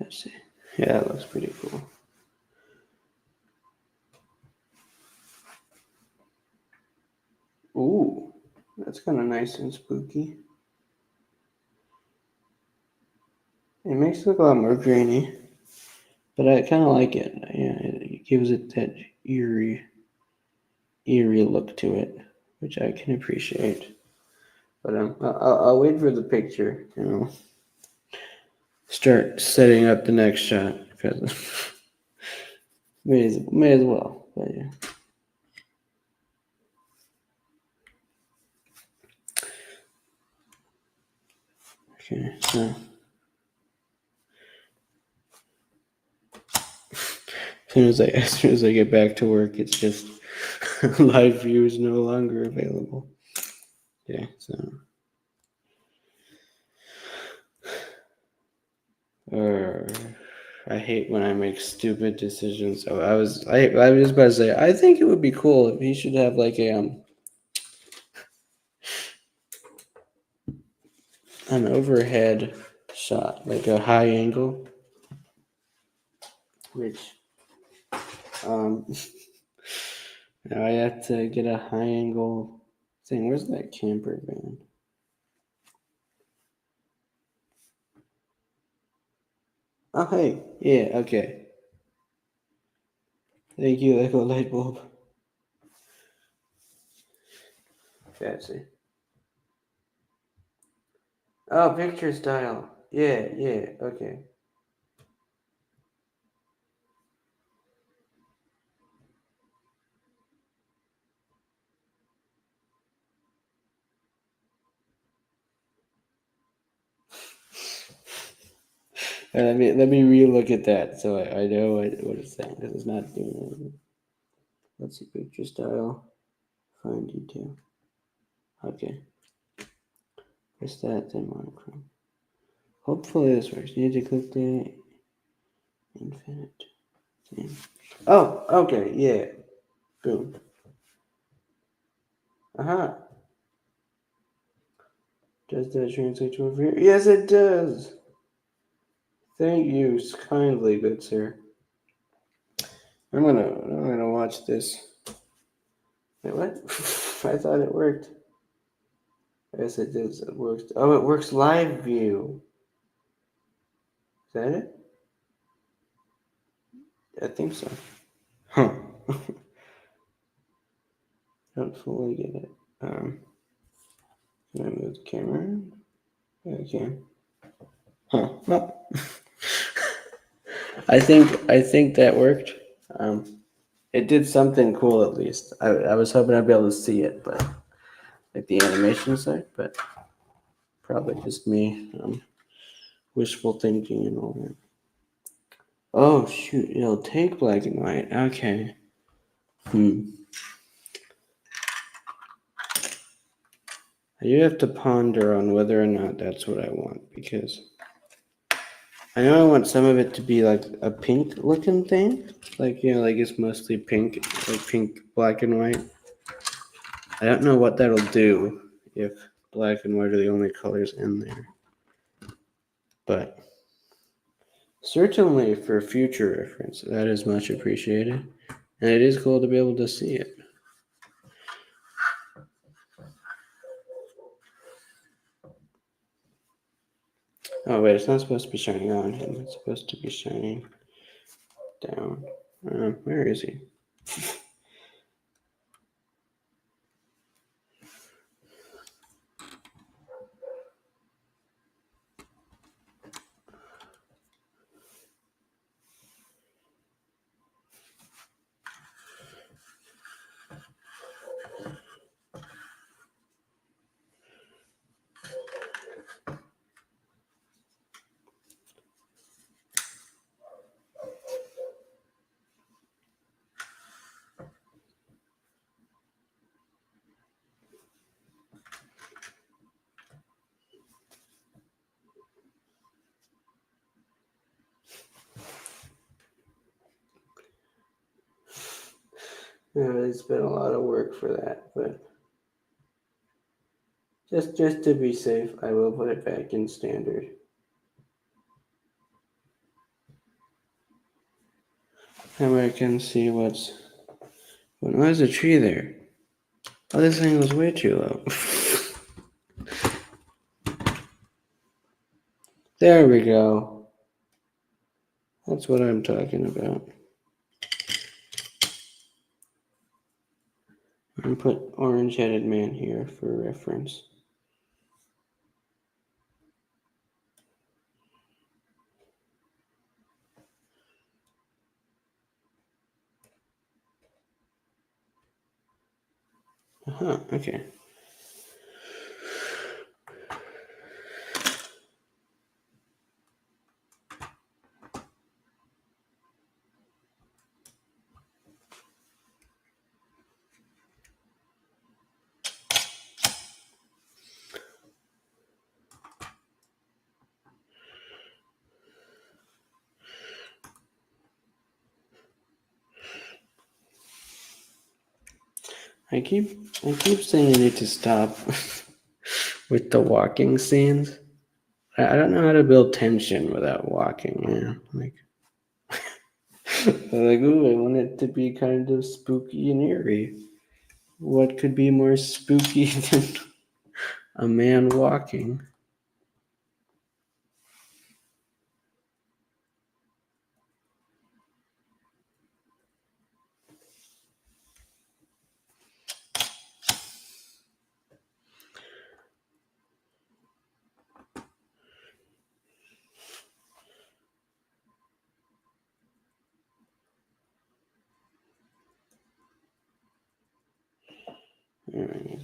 Let's see. Yeah, that looks pretty cool. Ooh, that's kind of nice and spooky. It makes it look a lot more grainy, but I kind of like it. Yeah, it gives it that eerie look to it, which I can appreciate. But I'll wait for the picture. Start setting up the next shot because may as well. But yeah. Okay, so as soon as I get back to work, it's just live view is no longer available. Okay, so I hate when I make stupid decisions. So I was about to say I think it would be cool if he should have like an overhead shot, like a high angle, which um now I have to get a high angle thing. Where's that camper van? Oh hey, yeah, okay. Thank you, like a light bulb. Fancy. Oh, picture style. Yeah, yeah, okay. Let me relook at that so I know what it's saying because it's not doing anything. Let's see, picture style, find detail. Okay, press that, then monochrome. Hopefully this works. You need to click the infinite thing. Oh, okay, yeah. Boom. Aha. Does that translate to over here? Yes, it does. Thank you kindly, good sir. I'm gonna watch this. Wait, what? I thought it worked. Yes, it does. It works. Oh, it works live view. Is that it? I think so. Huh. Don't fully get it. Can I move the camera? Yeah, I can. Huh. Well, I think that worked. It did something cool at least. I was hoping I'd be able to see it, but like the animation side, but probably just me wishful thinking and all that. Oh shoot! It'll take black and white. Okay. Hmm. I do have to ponder on whether or not that's what I want because I know I want some of it to be like a pink looking thing. Like, like it's mostly pink, like pink, black and white. I don't know what that'll do if black and white are the only colors in there. But certainly for future reference, that is much appreciated. And it is cool to be able to see it. Oh, wait, it's not supposed to be shining on him. It's supposed to be shining down. Where is he? It's been a lot of work for that, but just to be safe, I will put it back in standard. That way I can see what's... Well, there's a tree there. Oh, this thing was way too low. There we go. That's what I'm talking about. I'm put orange-headed man here for reference. Okay. I keep saying I need to stop with the walking scenes. I don't know how to build tension without walking, man. Like, ooh, I want it to be kind of spooky and eerie. What could be more spooky than a man walking? Alright.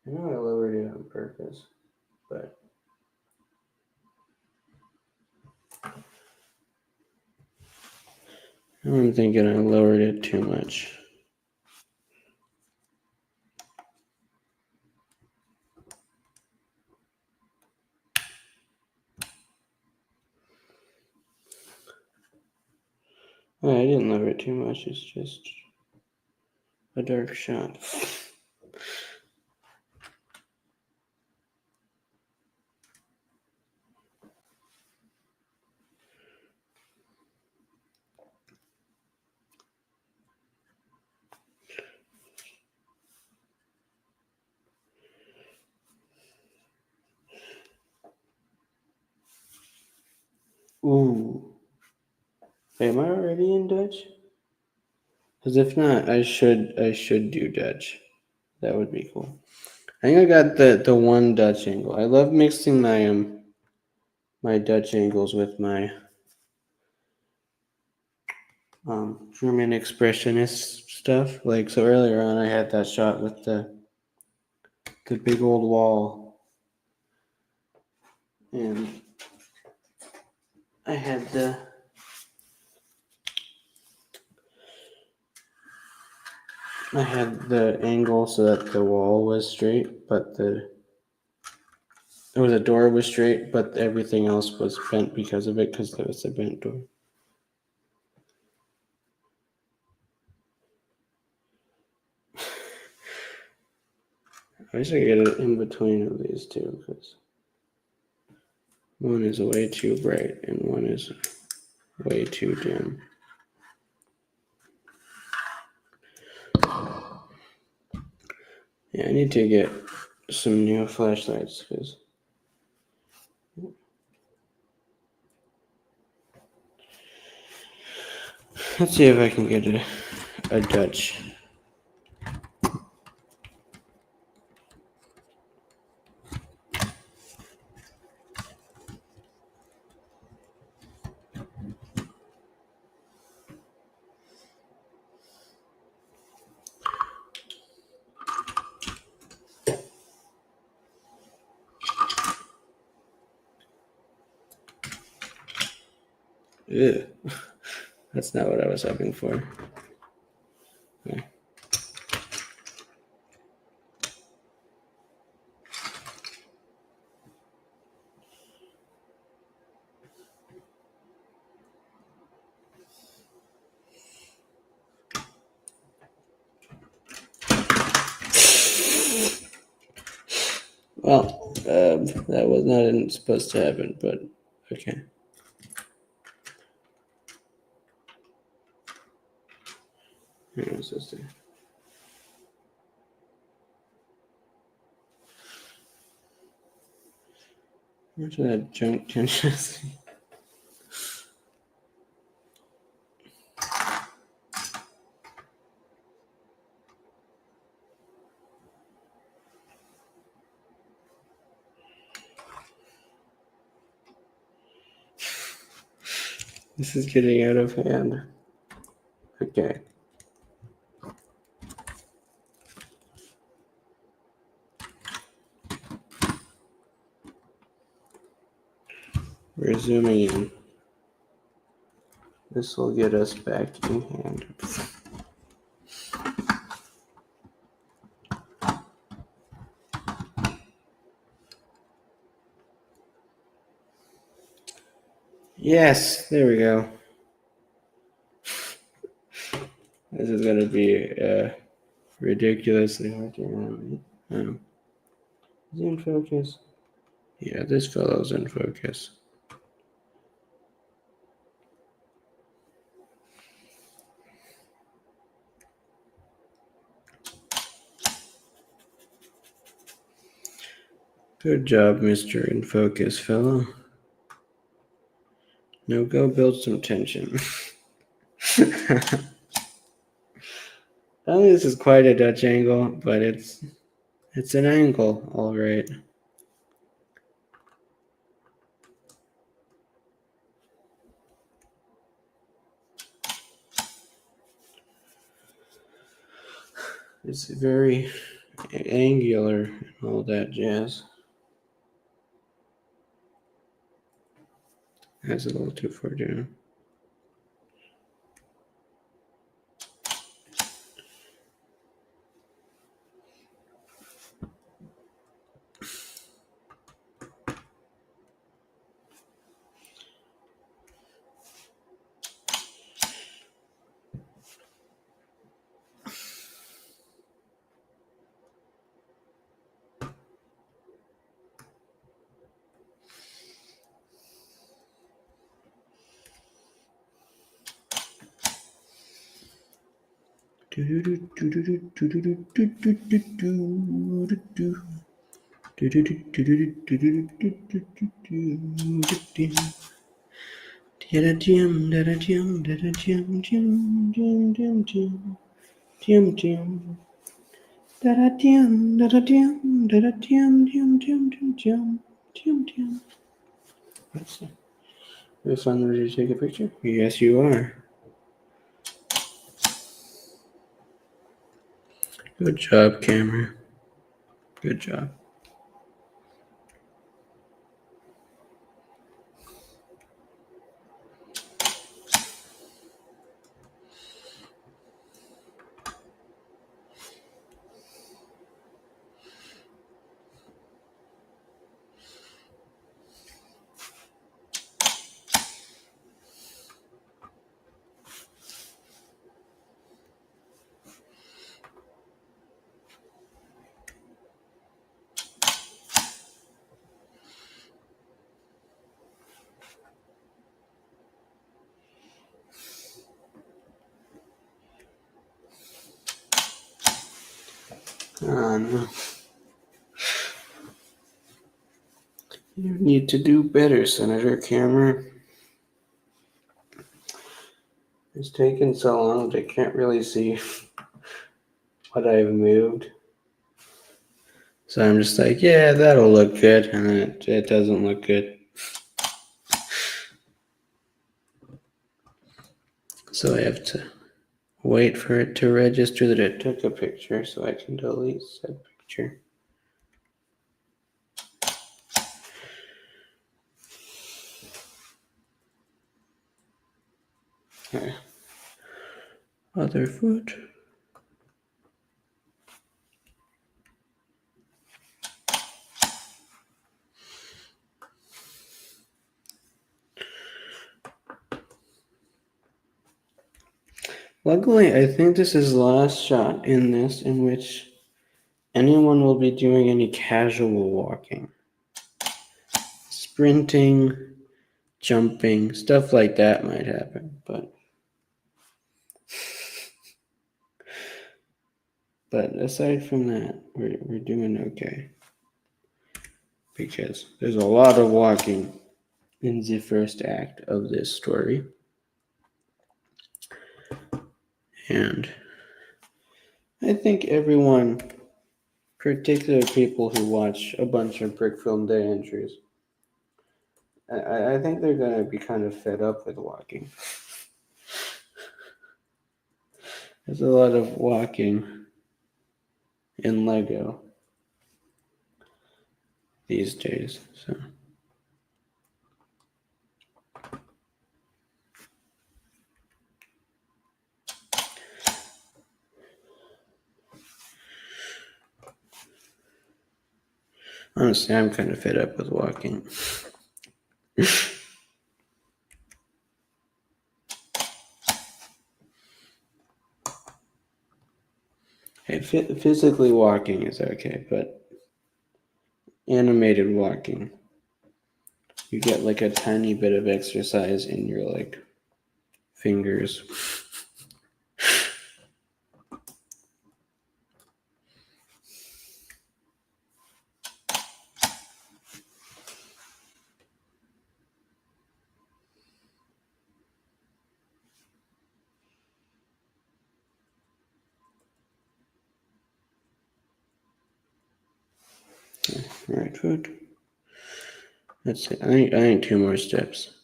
I know I lowered it on purpose, but I'm thinking I lowered it too much. Oh, I didn't lower it too much, it's just a dark shot. Ooh. Wait, am I already in Dutch? Because if not, I should do Dutch. That would be cool. I think I got the one Dutch angle. I love mixing my Dutch angles with my German expressionist stuff. Like, so earlier on, I had that shot with the big old wall, and I had the angle so that the wall was straight, but the door was straight, but everything else was bent because of it, because there was a bent door. I should get it in between of these two because one is way too bright and one is way too dim. Yeah, I need to get some new flashlights because let's see if I can get a Dutch. Ew. That's not what I was hoping for. Okay. Well, that was not supposed to happen, but okay. Hang on, sister. Where's that junk tension? This is getting out of hand. Okay. We're zooming in. This will get us back in hand. Yes, there we go. This is going to be ridiculously hard to animate. Is he in focus? Yeah, this fellow's in focus. Good job, Mr. In Focus fellow. Now go build some tension. I don't think this is quite a Dutch angle, but it's an angle, all right. It's very angular and all that jazz. That's a little too far down. Are you fun ready to take a picture? Yes, you are. Good job, camera. Good job. No. You need to do better, Senator Cameron. It's taken so long that I can't really see what I've moved. So I'm just like, yeah, that'll look good, and then it doesn't look good. So I have to wait for it to register that it took a picture so I can delete said picture. Okay. Other foot. Luckily, I think this is the last shot in this in which anyone will be doing any casual walking. Sprinting, jumping, stuff like that might happen, but aside from that, we're doing okay. Because there's a lot of walking in the first act of this story. And I think everyone, particularly people who watch a bunch of Brick Film Day entries, I think they're going to be kind of fed up with walking. There's a lot of walking in Lego these days, so. Honestly, I'm kind of fed up with walking. Hey, physically walking is okay, but animated walking, you get like a tiny bit of exercise in your like fingers. Right foot. That's it. I need 2 more steps.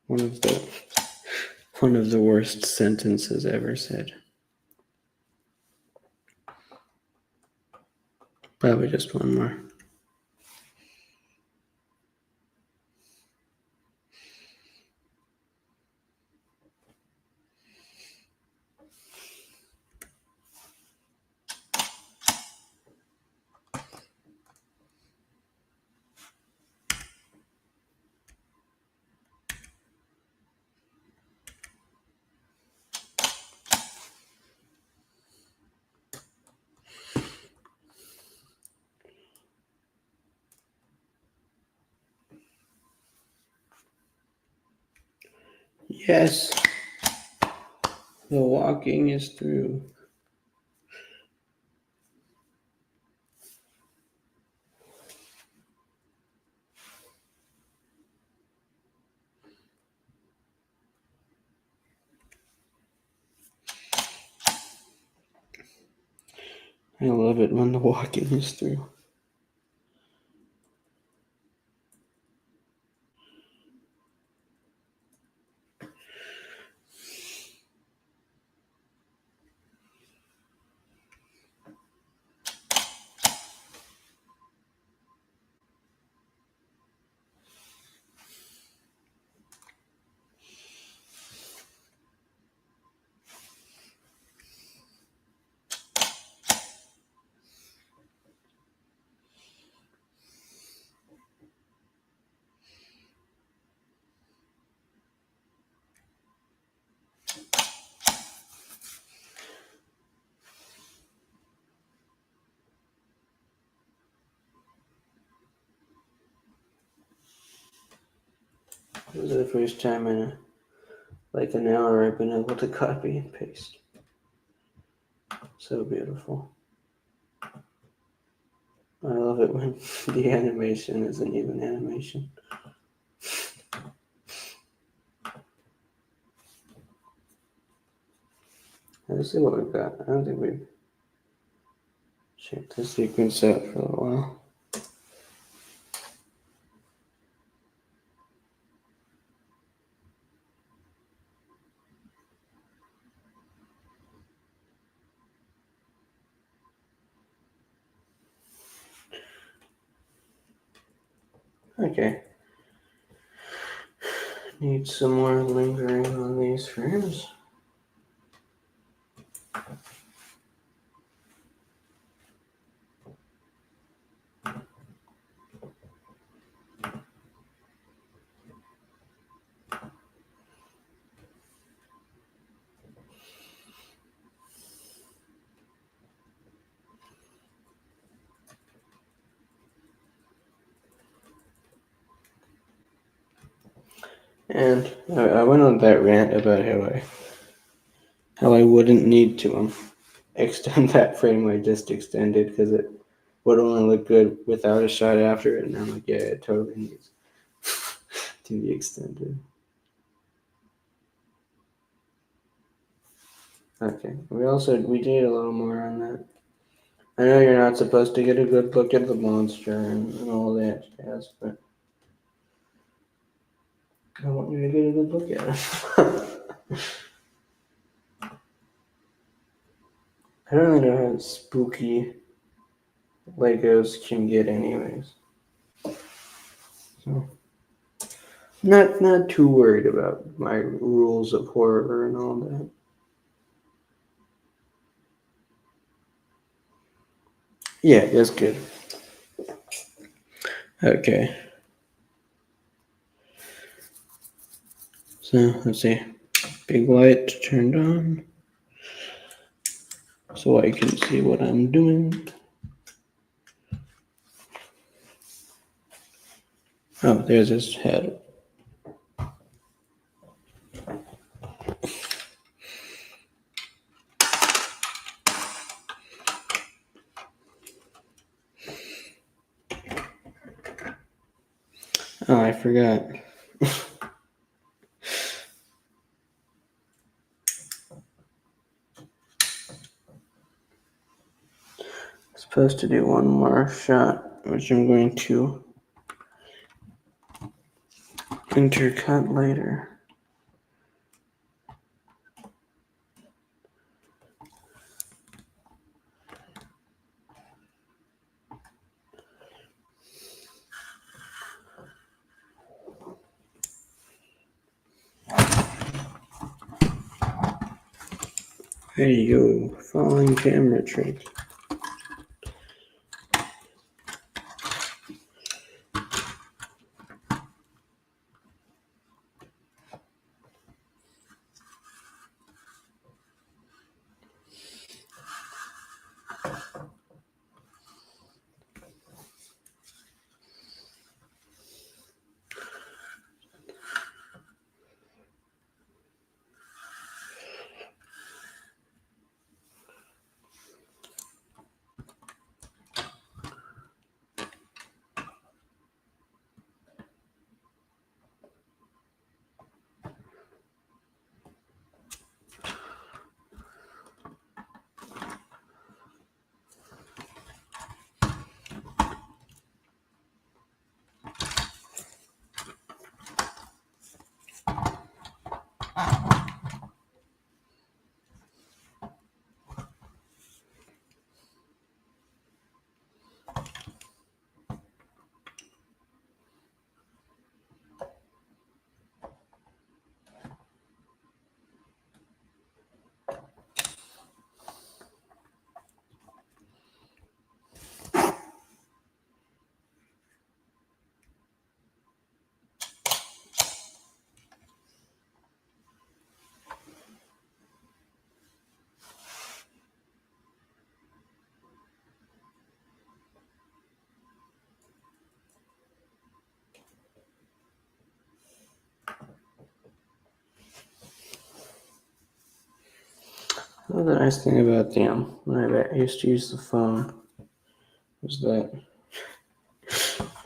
One of the worst sentences ever said. Probably just one more. Yes, the walking is through. I love it when the walking is through. This is the first time in like an hour I've been able to copy and paste. So beautiful. I love it when the animation isn't even animation. Let's see what we've got. I don't think we've checked the sequence out for a while. Okay. Need some more lingering on these frames. And I went on that rant about how I wouldn't need to extend that frame I just extended because it would only look good without a shot after it. And I'm like, yeah, it totally needs to be extended. Okay, we need a little more on that. I know you're not supposed to get a good look at the monster and all that jazz, but I want you to get a good look at it. I don't really know how spooky Legos can get anyways. So not too worried about my rules of horror and all that. Yeah, that's good. Okay. So let's see. Big light turned on. So I can see what I'm doing. Oh, there's his head. Oh, I forgot. Supposed to do one more shot, which I'm going to intercut later. Hey yo, falling camera trick. Another nice thing about when I used to use the phone was that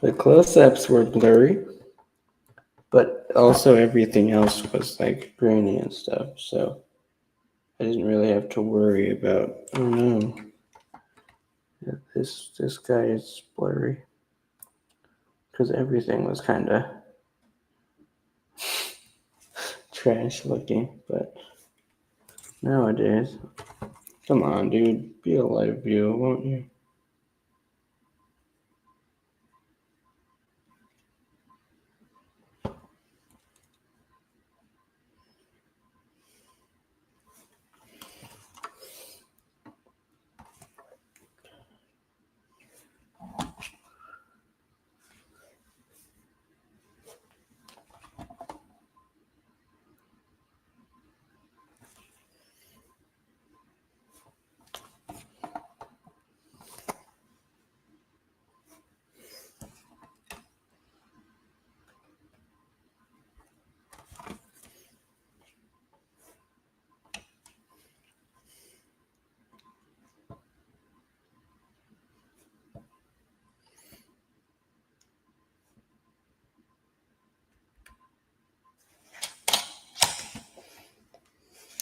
the close-ups were blurry, but also everything else was like grainy and stuff. So I didn't really have to worry about, oh no, this guy is blurry, because everything was kind of trash looking. But nowadays, come on, dude, be a live view, won't you?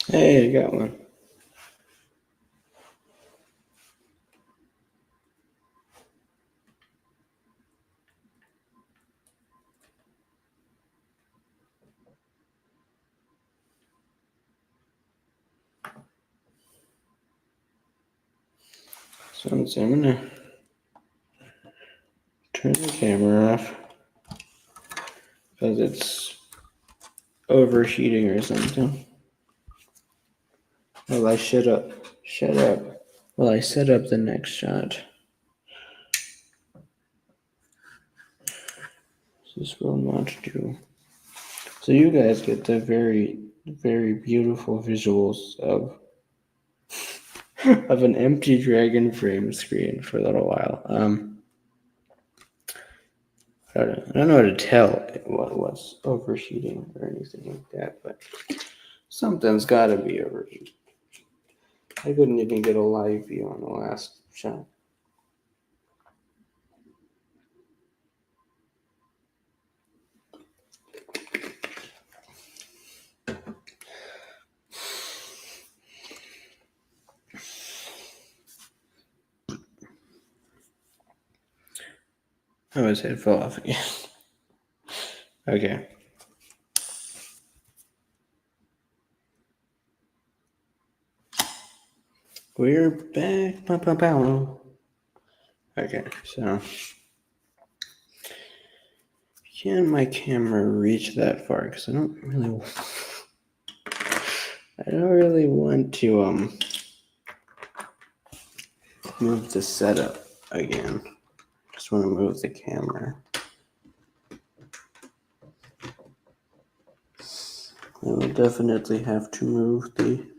Hey, I got one. So I'm gonna turn the camera off because it's overheating or something. Well, I shut up. Shut up. Well, I set up the next shot. This will not do. So you guys get the very, very beautiful visuals of of an empty dragon frame screen for a little while. I don't know how to tell what's overheating or anything like that, but something's got to be overheating. I couldn't even get a live view on the last shot. Oh, his head fell off again. Okay. We're back. Okay, so can my camera reach that far? Because I don't really want to move the setup again. Just want to move the camera. I will definitely have to move the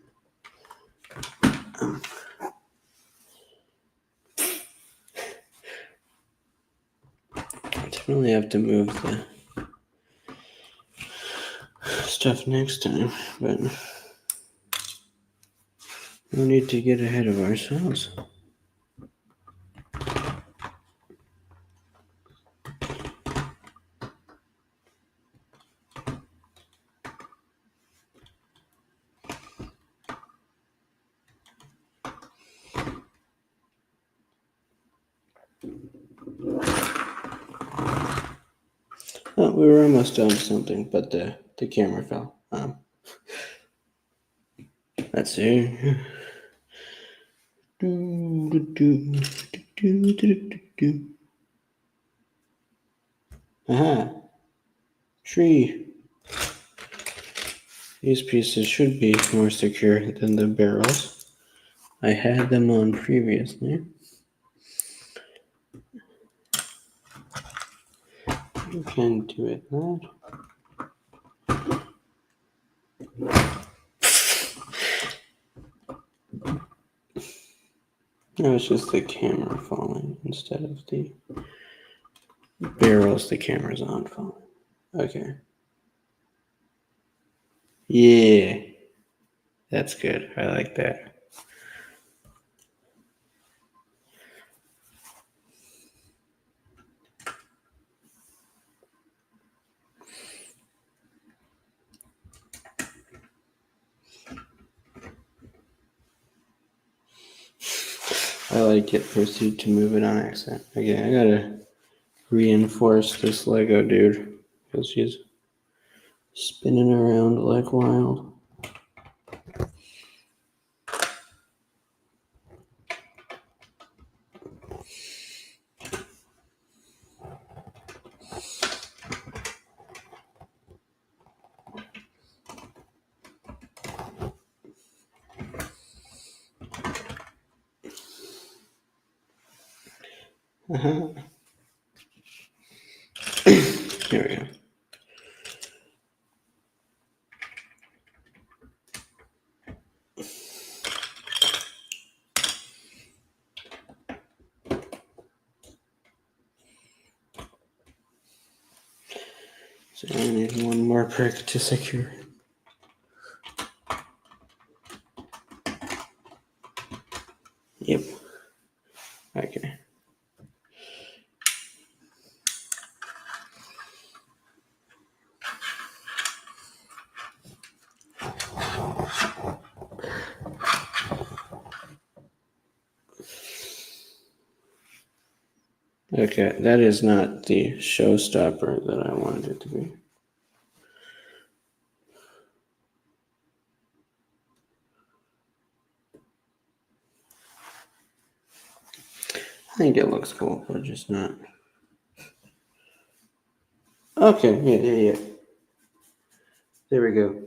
definitely have to move the stuff next time, but no need to get ahead of ourselves. Oh, we were almost done something, but the camera fell. Let's see. Aha! Tree. These pieces should be more secure than the barrels. I had them on previously. You can do it that. No, it's just the camera falling instead of the barrels the camera's on falling. Okay. Yeah. That's good. I like that. I like it. Proceed to move it on accent. Okay, I gotta reinforce this Lego dude because she's spinning around like wild. Here we go. So I need one more prick to secure it. Yep. Okay. Okay, that is not the showstopper that I wanted it to be. I think it looks cool, but just not. Okay, yeah. There we go.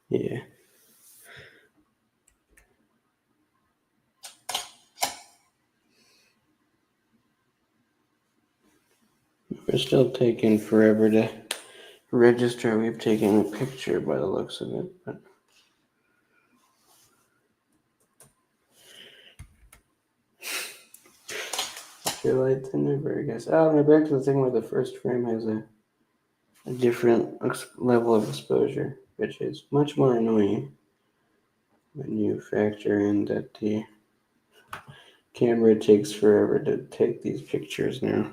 Yeah. We're still taking forever to register. We've taken a picture by the looks of it, but your lights in there, very guys. Oh, no, back to the thing where the first frame has a different level of exposure, which is much more annoying when you factor in that the camera takes forever to take these pictures now.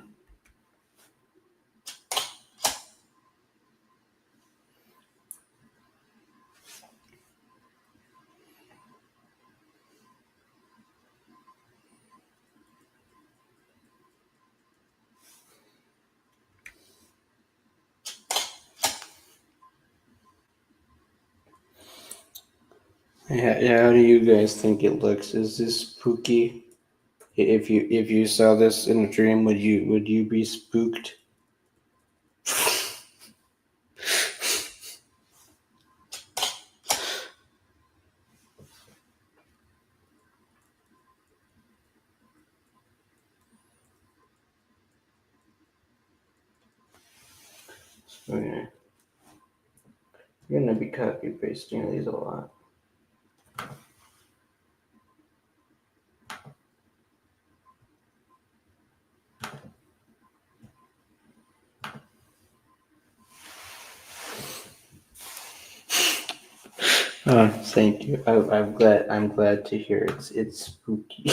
Yeah, how do you guys think it looks? Is this spooky? If you saw this in a dream, would you be spooked? Okay. You're gonna be copy pasting these a lot. Oh, thank you. I'm glad to hear it's spooky.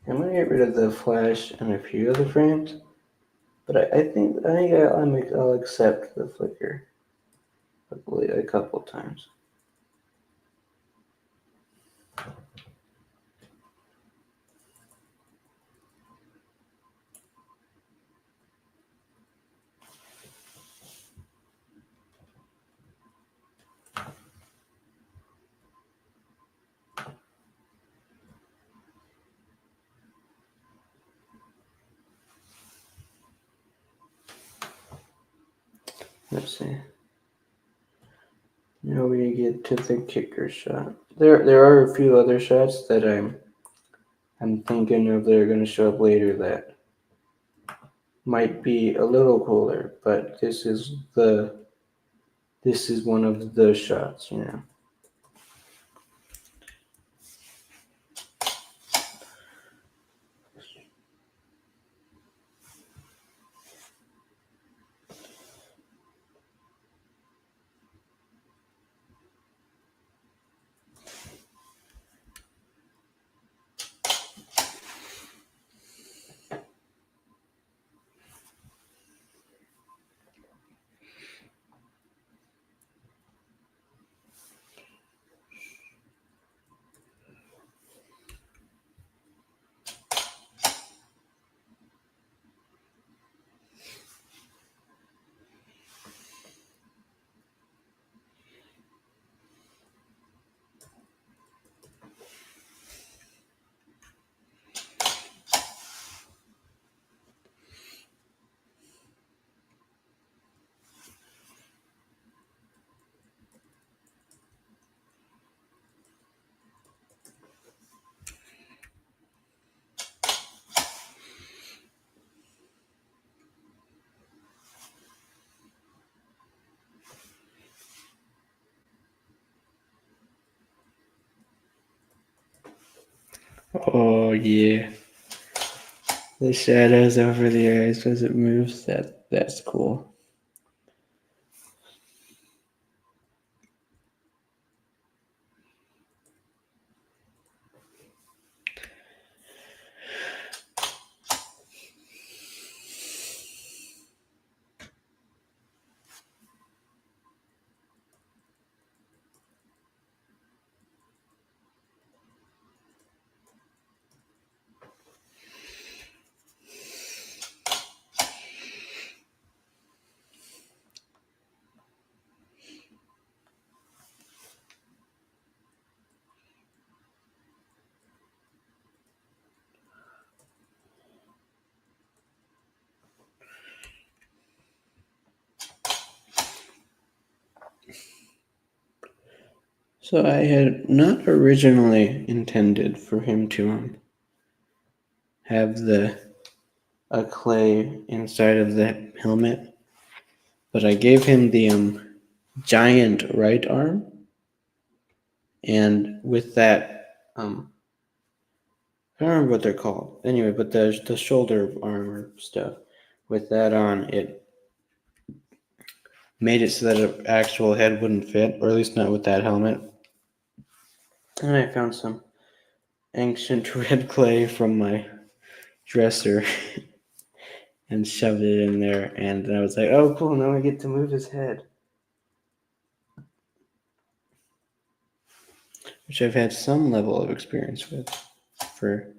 I'm gonna get rid of the flash and a few other frames, but I think I'll accept the flicker a couple times. Let's see. Now we get to the kicker shot. There are a few other shots that I'm thinking of that are gonna show up later that might be a little cooler, but this is one of the shots, you know. Oh yeah. The shadows over the eyes as it moves. That's cool. So I had not originally intended for him to have the a clay inside of the helmet, but I gave him the giant right arm, and with that I don't remember what they're called. Anyway, but the shoulder armor stuff. With that on, it made it so that an actual head wouldn't fit, or at least not with that helmet. And I found some ancient red clay from my dresser and shoved it in there, and then I was like, oh cool, now I get to move his head. Which I've had some level of experience with. For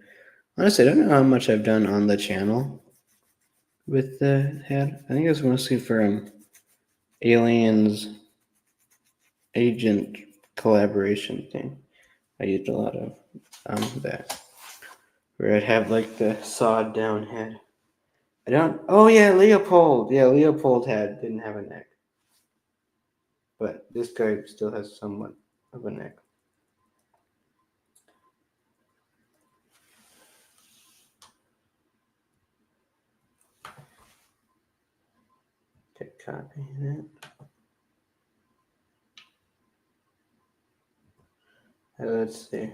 honestly, I don't know how much I've done on the channel with the head. I think it was mostly for Aliens agent collaboration thing. I used a lot of that. Where I'd have like the sawed down head. I don't. Oh yeah, Leopold. Yeah, Leopold didn't have a neck, but this guy still has somewhat of a neck. Okay, copy that. Let's see.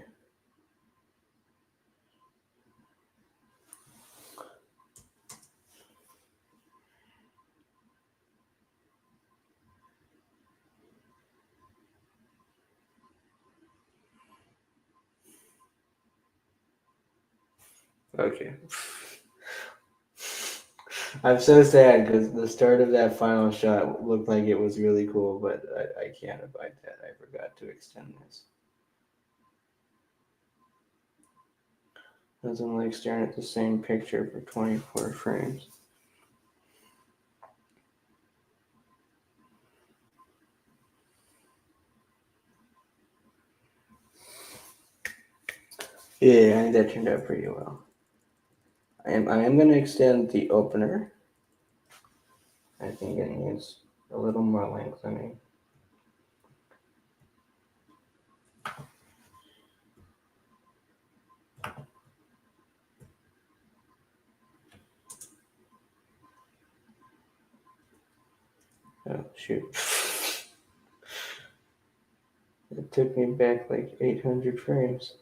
Okay. I'm so sad because the start of that final shot looked like it was really cool, but I can't abide that. I forgot to extend this. Doesn't like staring at the same picture for 24 frames. Yeah, I think that turned out pretty well. I am going to extend the opener. I think it needs a little more lengthening. Oh, shoot. It took me back like 800 frames.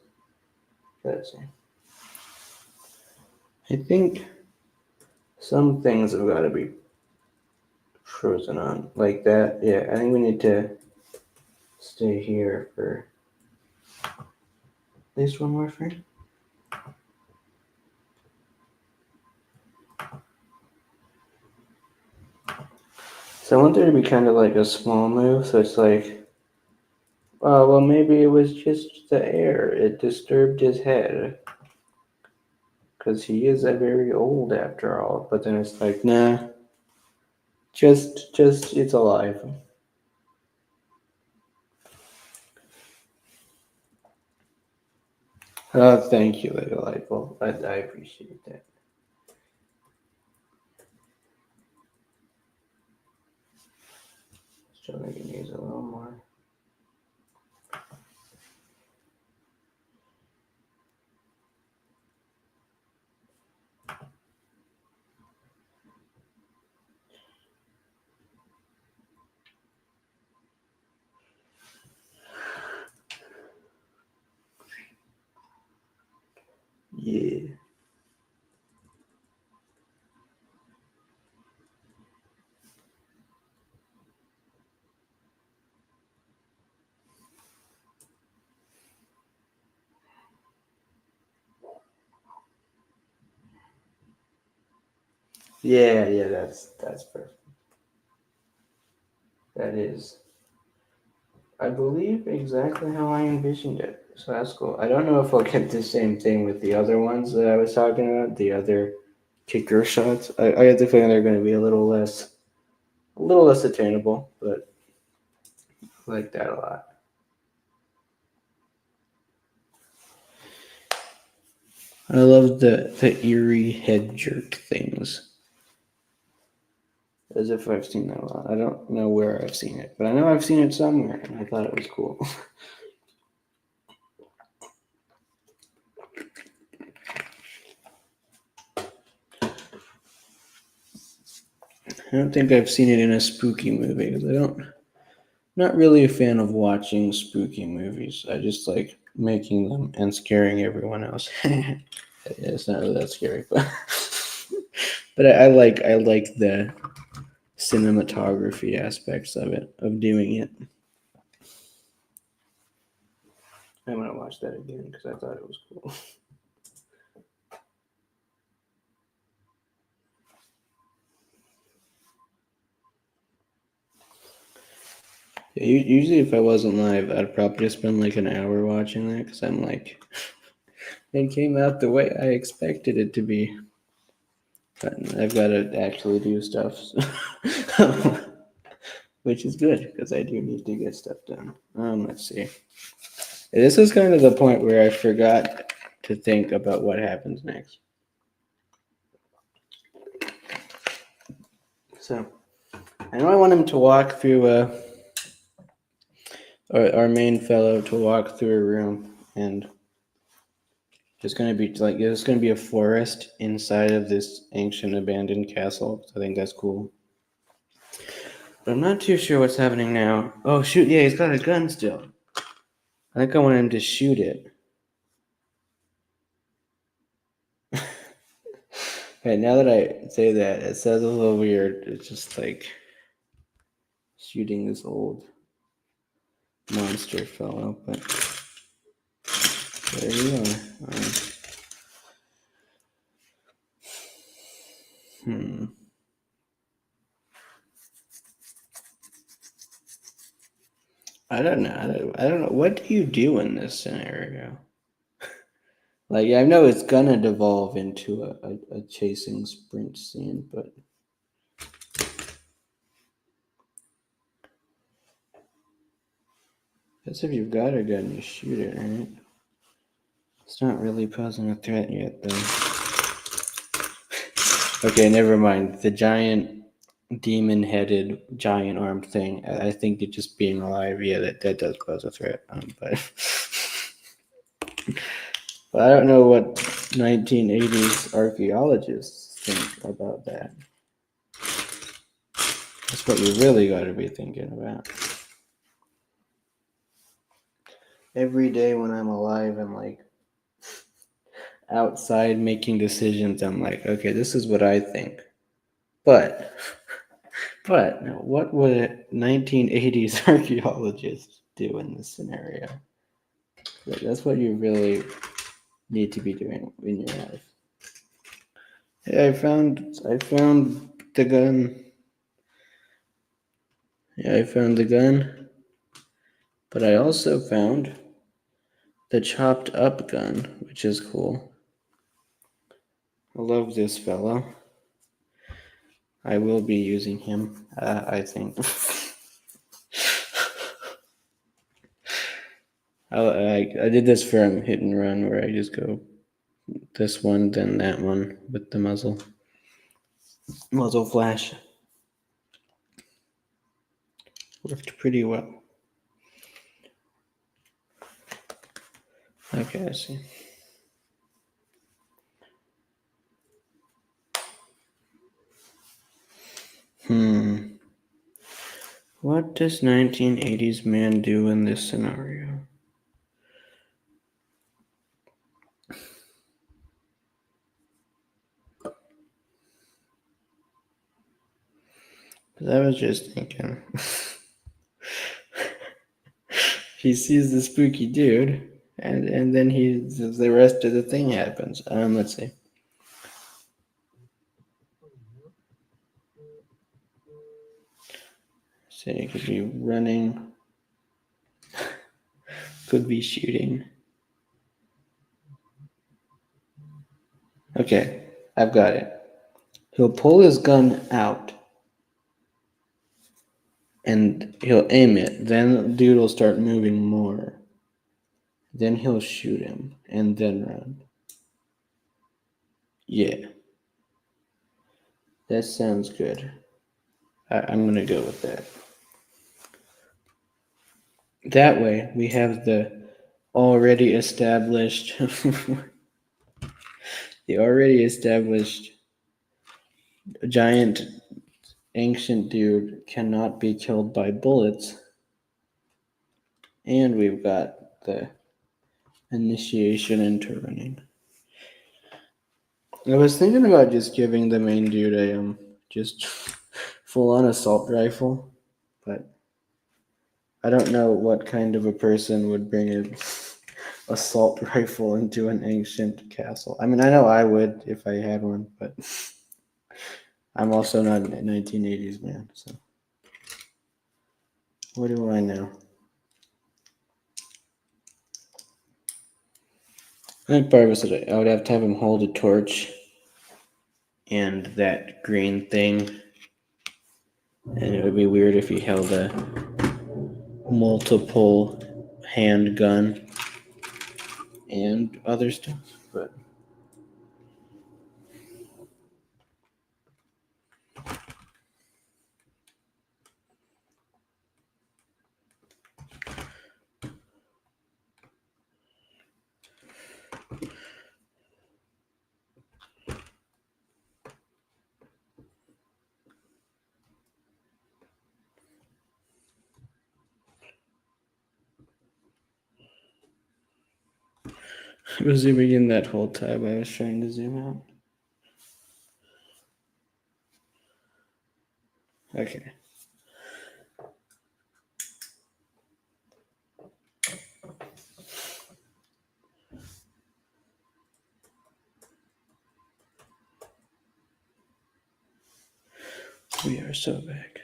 Let's see. I think some things have got to be frozen on. Like that. Yeah, I think we need to stay here for at least one more frame. So I want there to be kind of like a small move, so it's like, oh, well, maybe it was just the air. It disturbed his head. Because he is a very old after all. But then it's like, nah, just, it's alive. Oh, thank you, little Lightbulb. I appreciate that. Still think it needs a little more. Yeah. Yeah, that's perfect. That is, I believe, exactly how I envisioned it. So that's cool. I don't know if I'll get the same thing with the other ones that I was talking about, the other kicker shots. I have the feeling they're going to be a little less attainable, but I like that a lot. I love the eerie head jerk things. As if I've seen that a lot. I don't know where I've seen it, but I know I've seen it somewhere, and I thought it was cool. I don't think I've seen it in a spooky movie because I don't. Not really a fan of watching spooky movies. I just like making them and scaring everyone else. It's not really that scary, but I like the cinematography aspects of it, of doing it. I'm gonna watch that again because I thought it was cool. Yeah, usually, if I wasn't live, I'd probably just spend like an hour watching that because I'm like, it came out the way I expected it to be. But I've got to actually do stuff, which is good because I do need to get stuff done. Let's see. This is kind of the point where I forgot to think about what happens next. So I know I want him to walk through our main fellow to walk through a room, and there's going to be a forest inside of this ancient abandoned castle. So I think that's cool. But I'm not too sure what's happening now. Oh shoot! Yeah, he's got a gun still. I think I want him to shoot it. Okay, now that I say that, it sounds a little weird. It's just like shooting this old monster fellow, but there you are. Hmm. I don't know. I don't know. What do you do in this scenario? Like, I know it's gonna devolve into a chasing sprint scene, but that's if you've got a gun, you shoot it, right? It's not really posing a threat yet, though. Okay, never mind. The giant demon-headed, giant-armed thing. I think it just being alive, yeah, that does pose a threat. But I don't know what 1980s archaeologists think about that. That's what you really got to be thinking about. Every day when I'm alive and like outside making decisions, I'm like, okay, this is what I think. But what would a 1980s archaeologist do in this scenario? That's what you really need to be doing in your life. Hey, I found the gun. Yeah, I found the gun, but I also found the chopped up gun, which is cool. I love this fellow. I will be using him, I think. I did this for a hit and run where I just go this one, then that one with the muzzle flash. Worked pretty well. Okay, I see. What does 1980s man do in this scenario? 'Cause I was just thinking. He sees the spooky dude, and then the rest of the thing happens. Let's see. So it could be running, could be shooting. Okay, I've got it. He'll pull his gun out and he'll aim it. Then the dude will start moving more. Then he'll shoot him and then run. Yeah, that sounds good. I'm gonna go with that. That way, we have the already established, the already established giant ancient dude cannot be killed by bullets, and we've got the initiation into running. I was thinking about just giving the main dude a just full on assault rifle, but I don't know what kind of a person would bring an assault rifle into an ancient castle. I mean, I know I would if I had one, but I'm also not a 1980s man, so what do I know? I think part was that I would have to have him hold a torch and that green thing, and it would be weird if he held a multiple handgun and other stuff, but I was zooming in that whole time I was trying to zoom out. Okay. We are so back.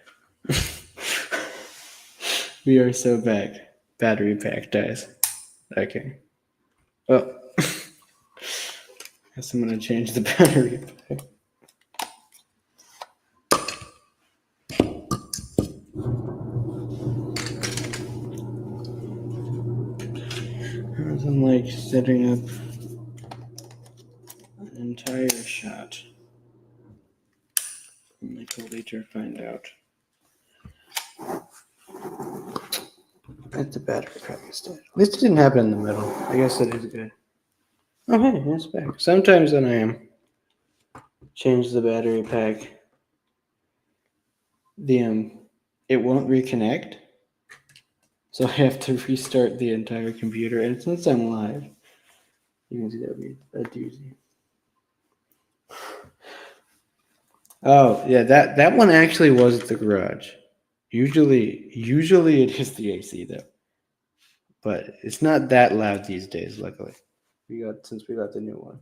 We are so back. Battery pack dies. Okay. Well, guess I'm gonna change the battery pack. I'm like setting up an entire shot. I'll make a later find out. At the battery pack instead. At least it didn't happen in the middle. I guess that is good. Oh hey, it's back. Sometimes when I change the battery pack, the it won't reconnect. So I have to restart the entire computer, and since I'm live, you can see that would be a doozy. Oh yeah, that one actually was the garage. Usually it is the AC though, but it's not that loud these days. Luckily, since we got the new one.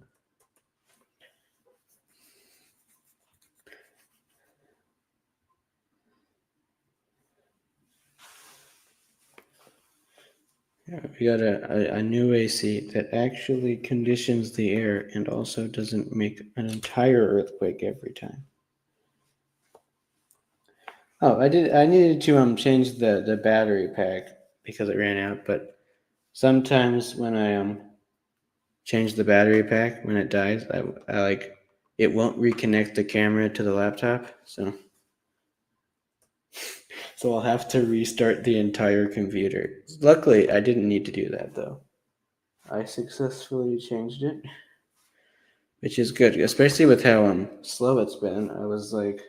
Yeah, we got a new AC that actually conditions the air and also doesn't make an entire earthquake every time. Oh, I needed to change the battery pack because it ran out, but sometimes when I change the battery pack when it dies, I like it won't reconnect the camera to the laptop, so I'll have to restart the entire computer. Luckily, I didn't need to do that though. I successfully changed it, which is good, especially with how slow it's been. I was like,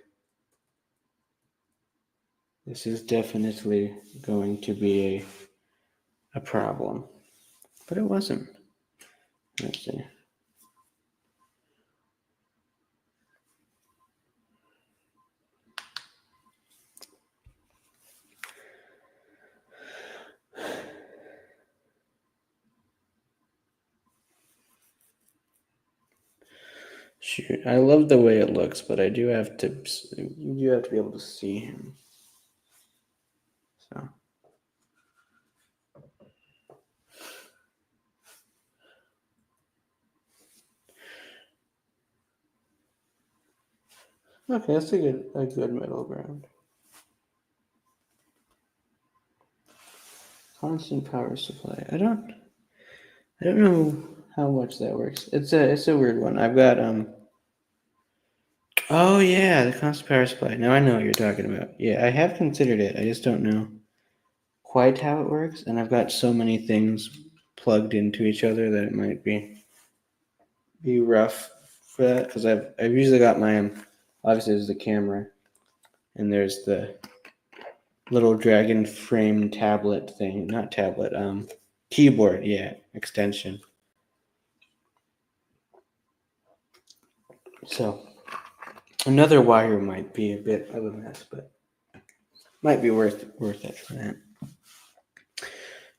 this is definitely going to be a problem, but it wasn't. Let's see. Shoot, I love the way it looks, but I do have to. You do have to be able to see him. So. Okay, that's a good middle ground. Constant power supply. I don't know how much that works. It's a weird one. I've got Oh yeah, the constant power supply. Now I know what you're talking about. Yeah, I have considered it. I just don't know quite how it works, and I've got so many things plugged into each other that it might be rough for that because I've usually got my obviously there's the camera and there's the little dragon frame tablet thing, not tablet, keyboard, yeah, extension. So another wire might be a bit of a mess, but might be worth it for that.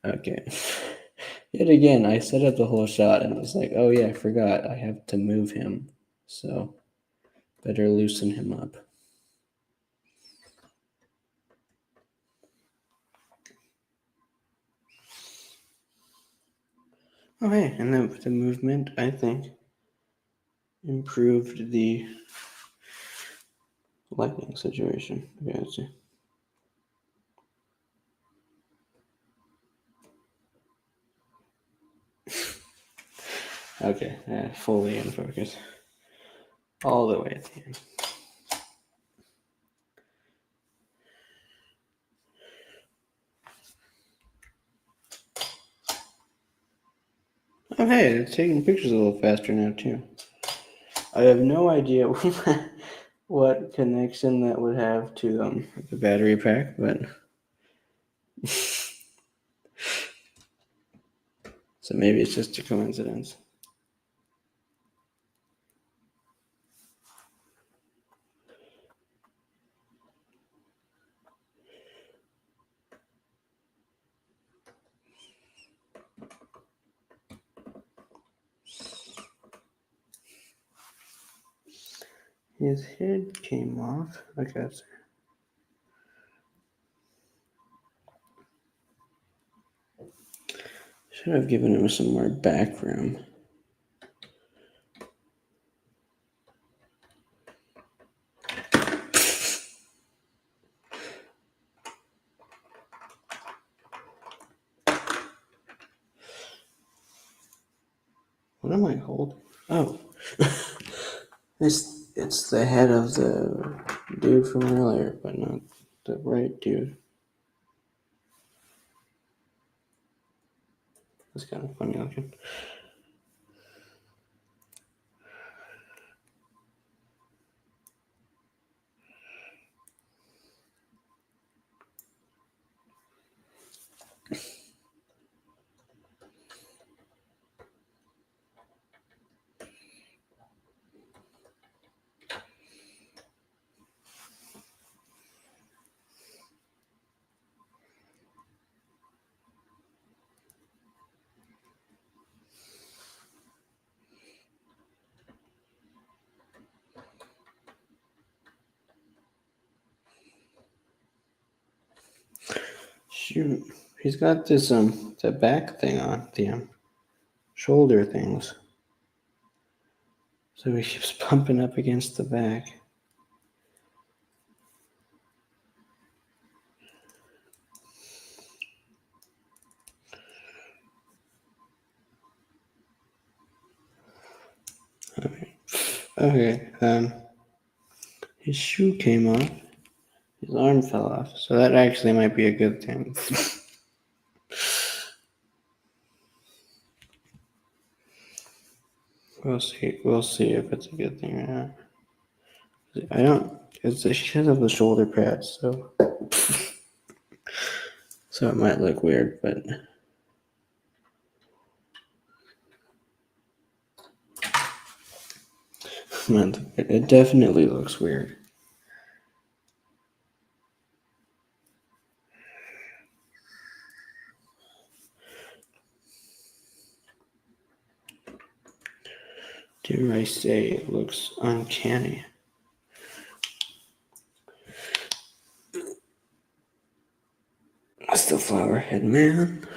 Okay. Yet again, I set up the whole shot and was like, oh yeah, I forgot I have to move him. So better loosen him up. Oh hey, and then the movement, I think, improved the lighting situation. Okay, let's see. Okay, fully in focus. All the way at the end. Oh hey, it's taking pictures a little faster now too. I have no idea what connection that would have to the battery pack, but so maybe it's just a coincidence. His head came off. Okay. Should have given him some more back room. What am I holding? Oh. It's the head of the dude from earlier, but not the right dude. That's kind of funny looking. Shoot, he's got this the back thing on the shoulder things, so he keeps pumping up against the back. Okay, his shoe came off. His arm fell off, so that actually might be a good thing. We'll see. We'll see if it's a good thing or not. I don't. She doesn't have the shoulder pads, so it might look weird, but it definitely looks weird. Dare I say it looks uncanny. That's the flower head man.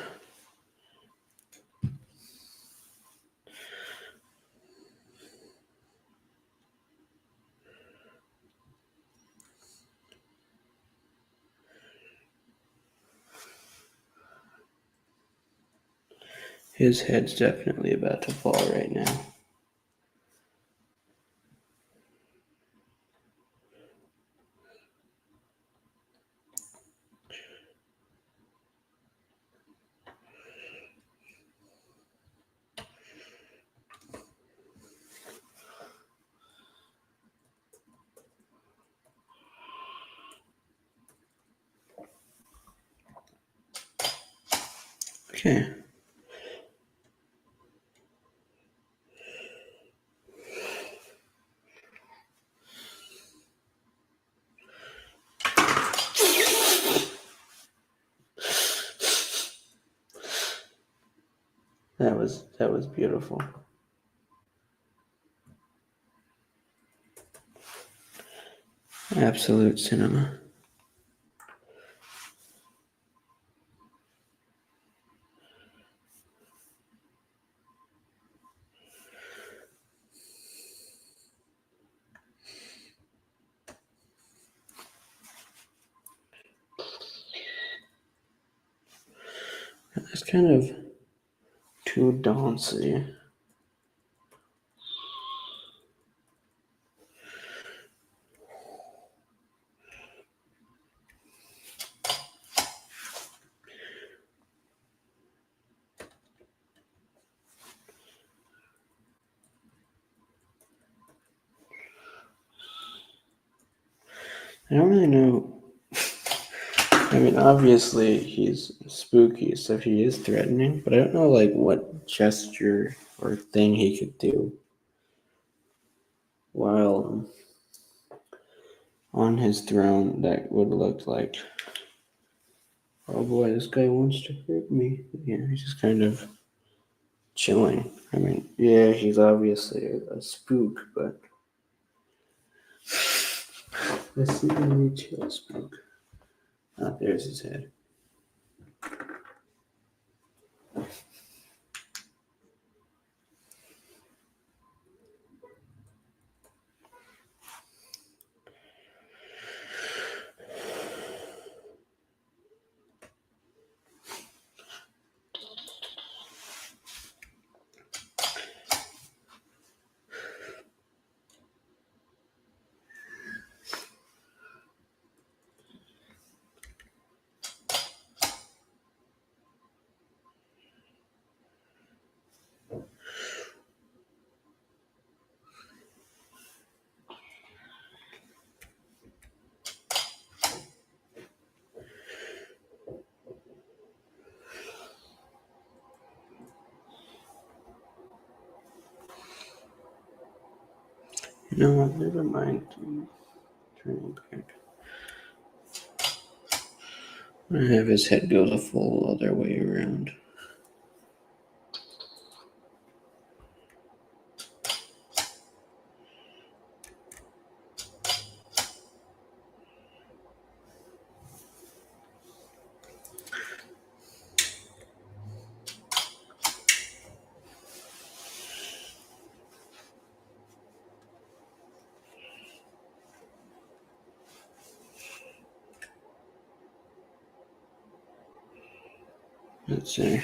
His head's definitely about to fall right now. Okay. That was beautiful. Absolute cinema. It's kind of too dancey. I don't really know. I mean, obviously he's spooky, so he is threatening, but I don't know like what gesture or thing he could do while on his throne that would look like, oh boy, this guy wants to hurt me. Yeah, he's just kind of chilling. I mean, yeah, he's obviously a spook, but let's see really chill spook. Ah, there's his head. You know what? Never mind. Turning back. I'm gonna have his head go the full other way around. Let's see.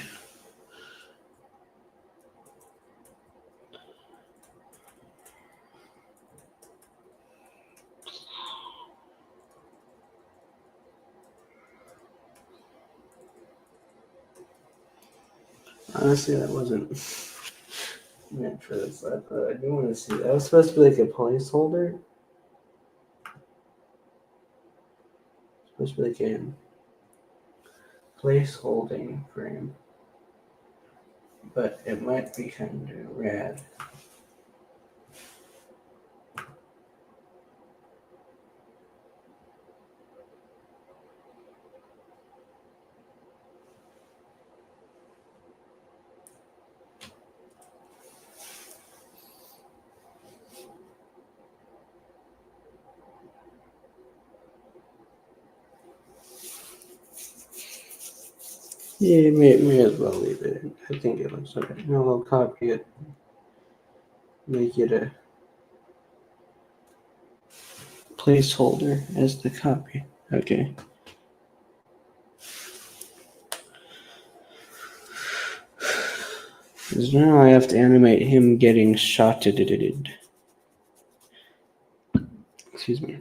Honestly, that wasn't meant for this lab, but I do want to see. That was supposed to be like a placeholder. Supposed to be like a place holding frame, but it might be kind of rad. Yeah, may as well leave it. I think it looks alright. No, I'll copy it, make it a placeholder as the copy. Okay. Because now I have to animate him getting shotted. Excuse me.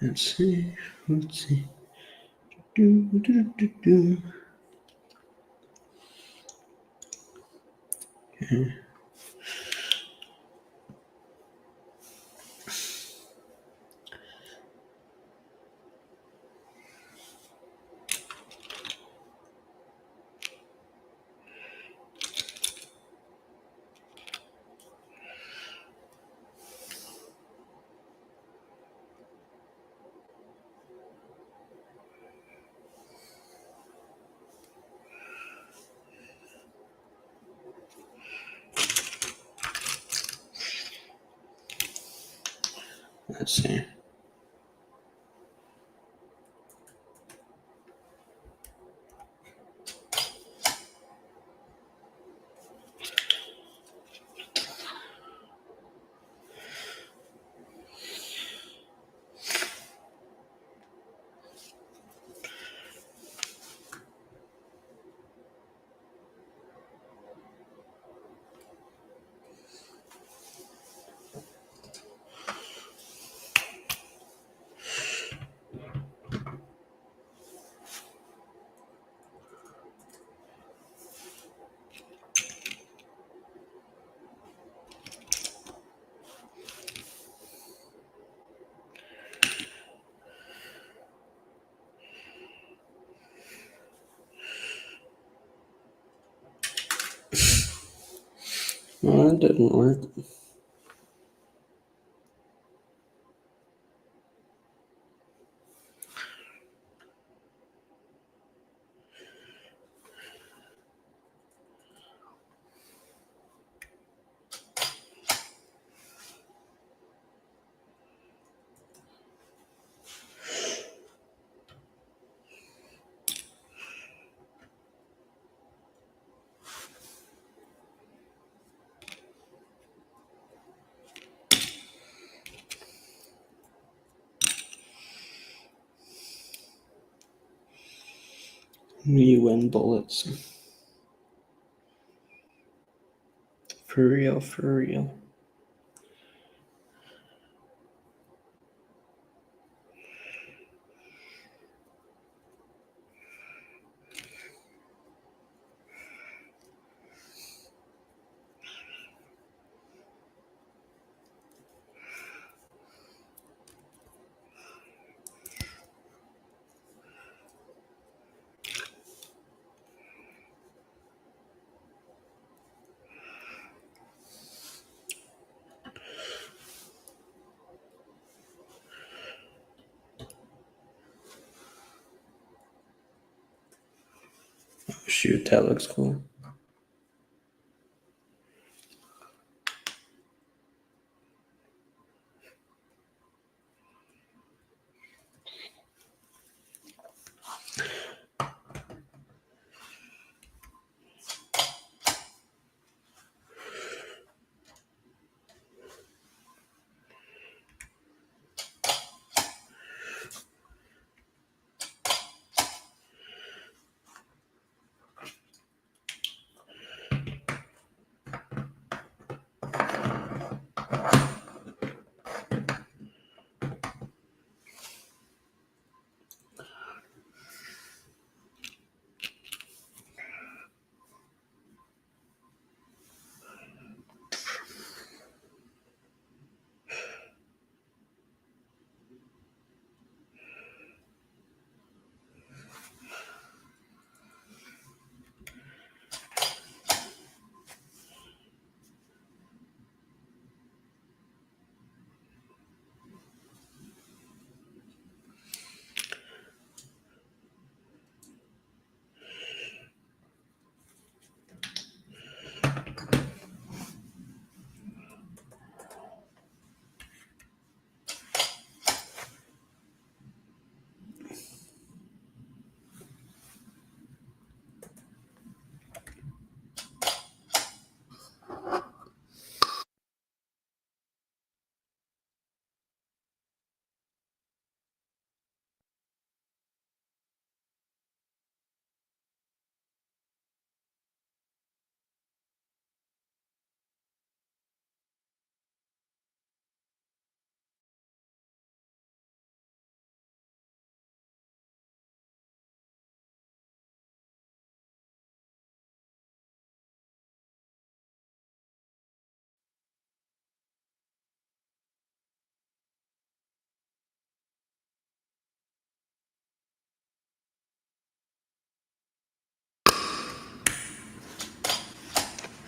Let's see. Let's see. Okay. Let's see. Well, that didn't work. UN bullets. For real, for real. Oh, shoot, that looks cool.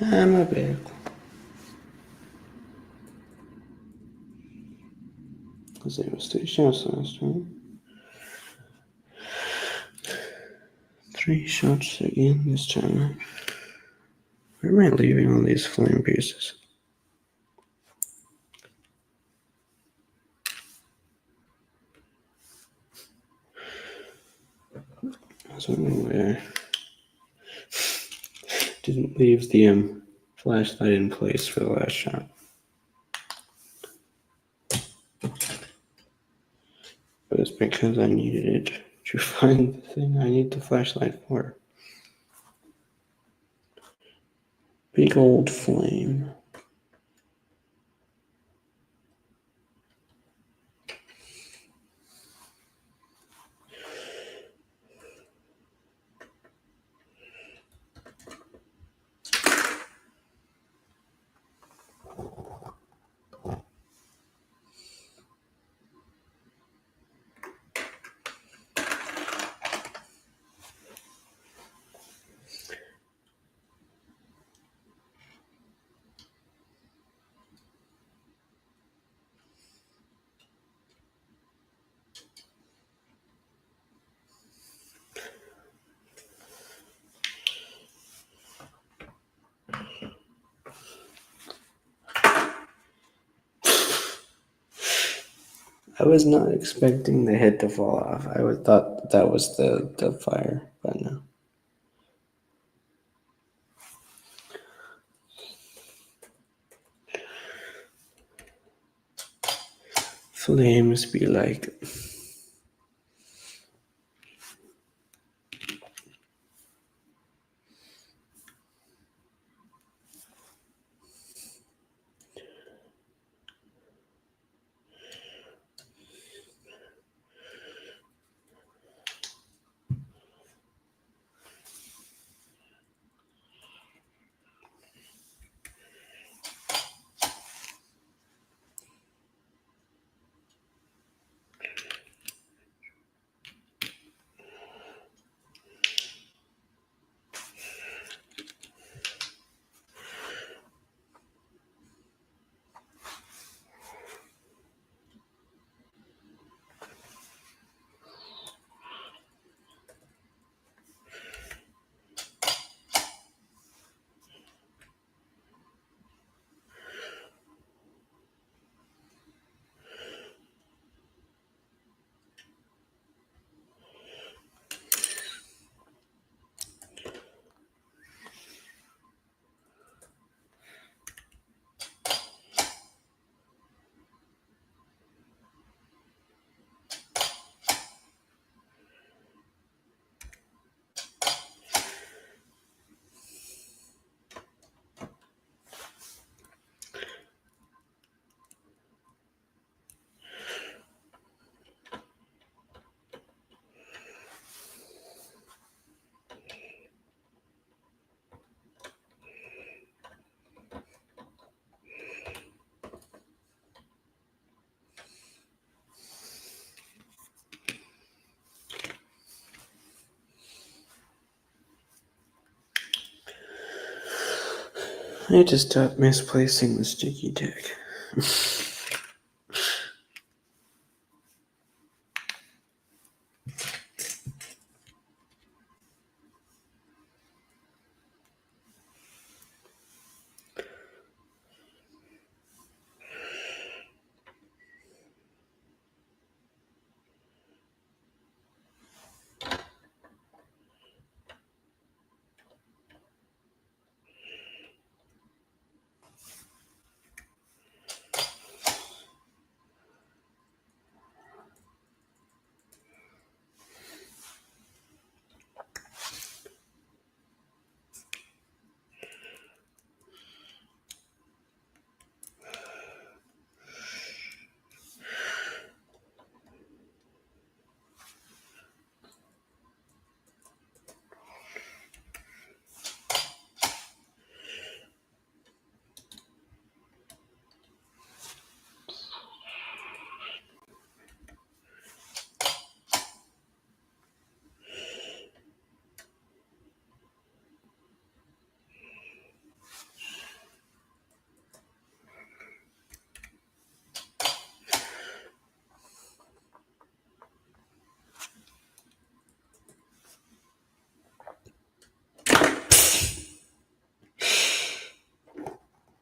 I'm a bit. Because it was 3 shots last time. 3 shots again this time. Where am I leaving all these flame pieces? I don't know where. Didn't leave the flashlight in place for the last shot. But it's because I needed it to find the thing I need the flashlight for. Big old flame. I was not expecting the head to fall off. I would thought that was the fire, but no. Flames be like. I need to stop misplacing the sticky tack.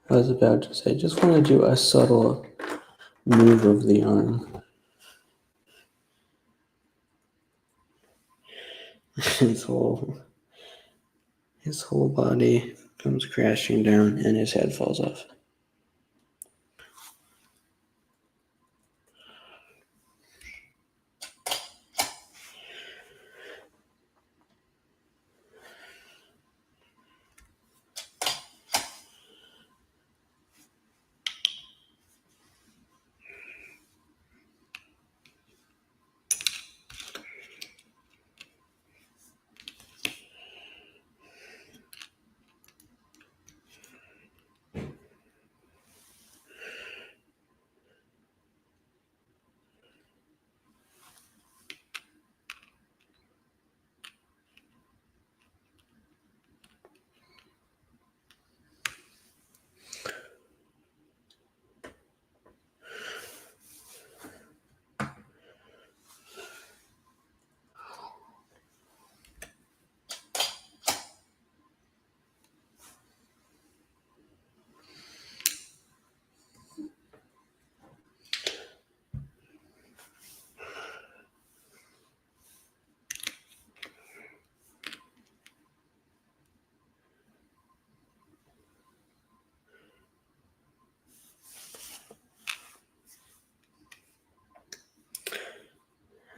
I was about to say, just want to do a subtle move of the arm. his whole body comes crashing down and his head falls off.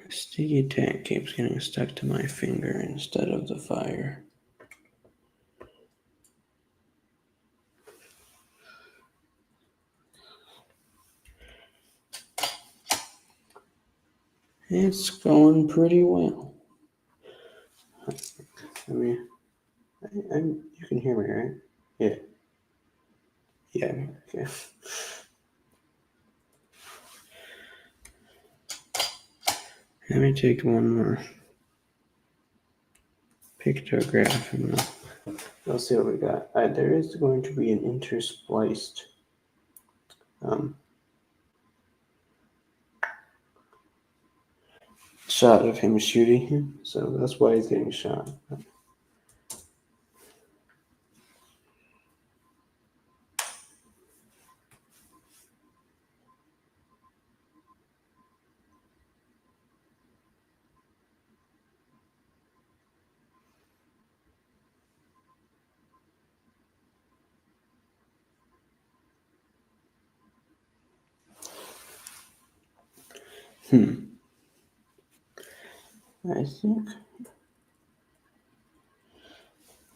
Sticky tack keeps getting stuck to my finger instead of the fire. It's going pretty well. I mean, you can hear me, right? Yeah. Yeah, okay. Let me take one more pictograph and we'll see what we got. There is going to be an interspliced shot of him shooting him, so that's why he's getting shot. I think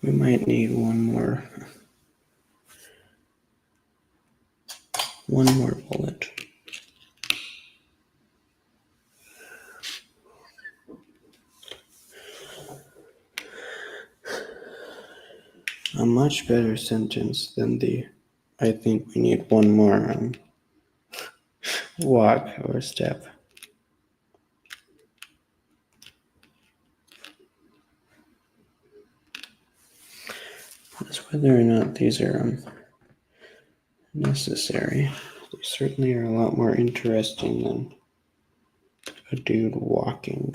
we might need one more bullet. A much better sentence than the I think we need one more walk or step. That's whether or not these are necessary. They certainly are a lot more interesting than a dude walking.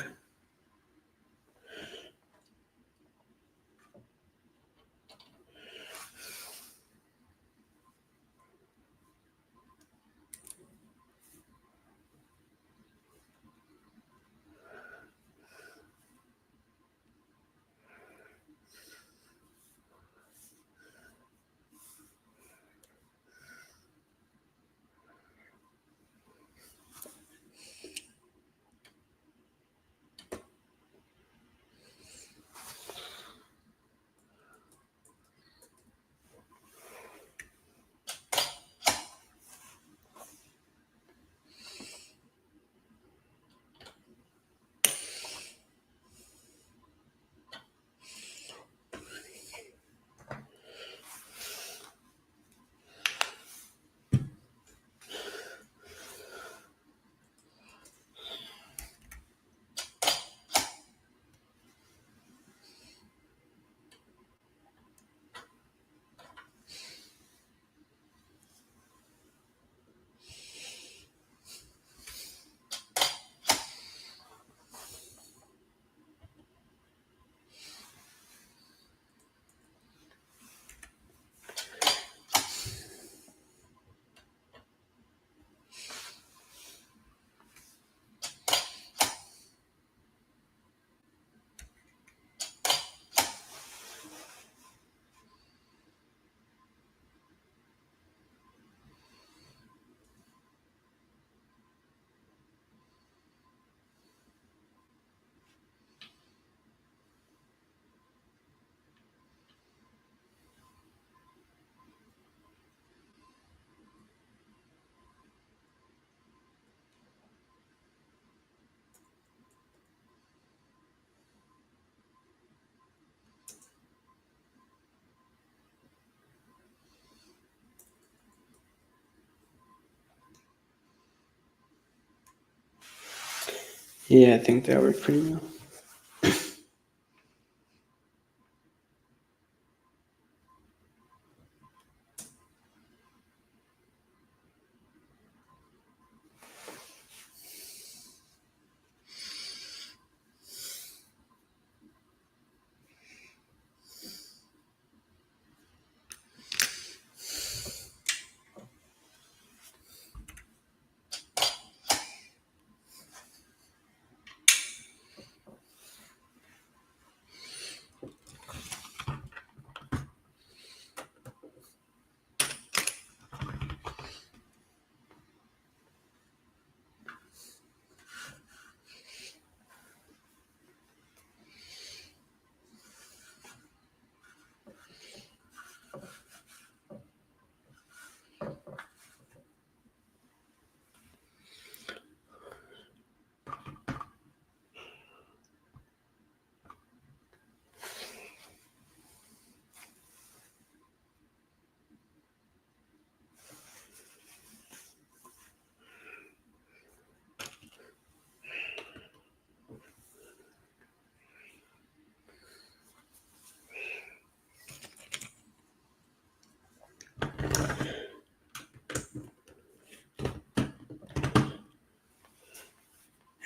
Yeah, I think that worked pretty well.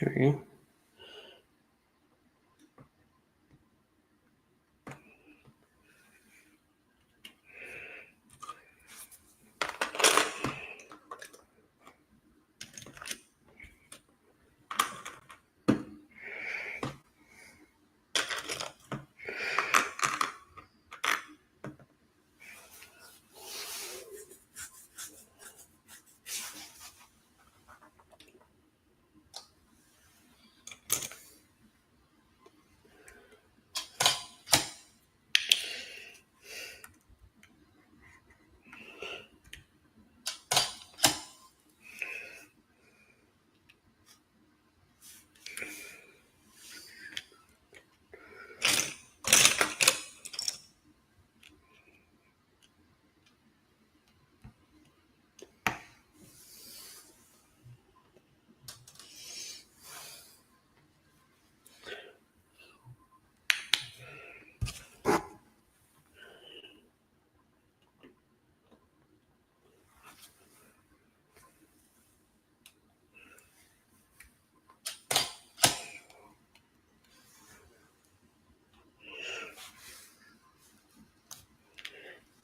There we go.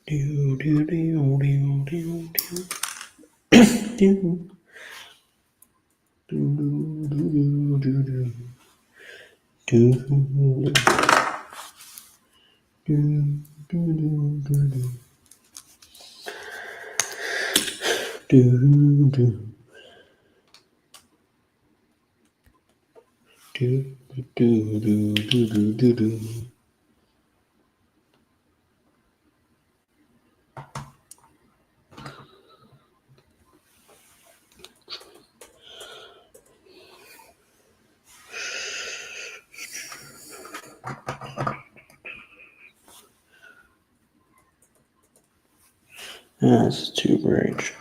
Do do do do do do do do do do do do do do do. That's too bright.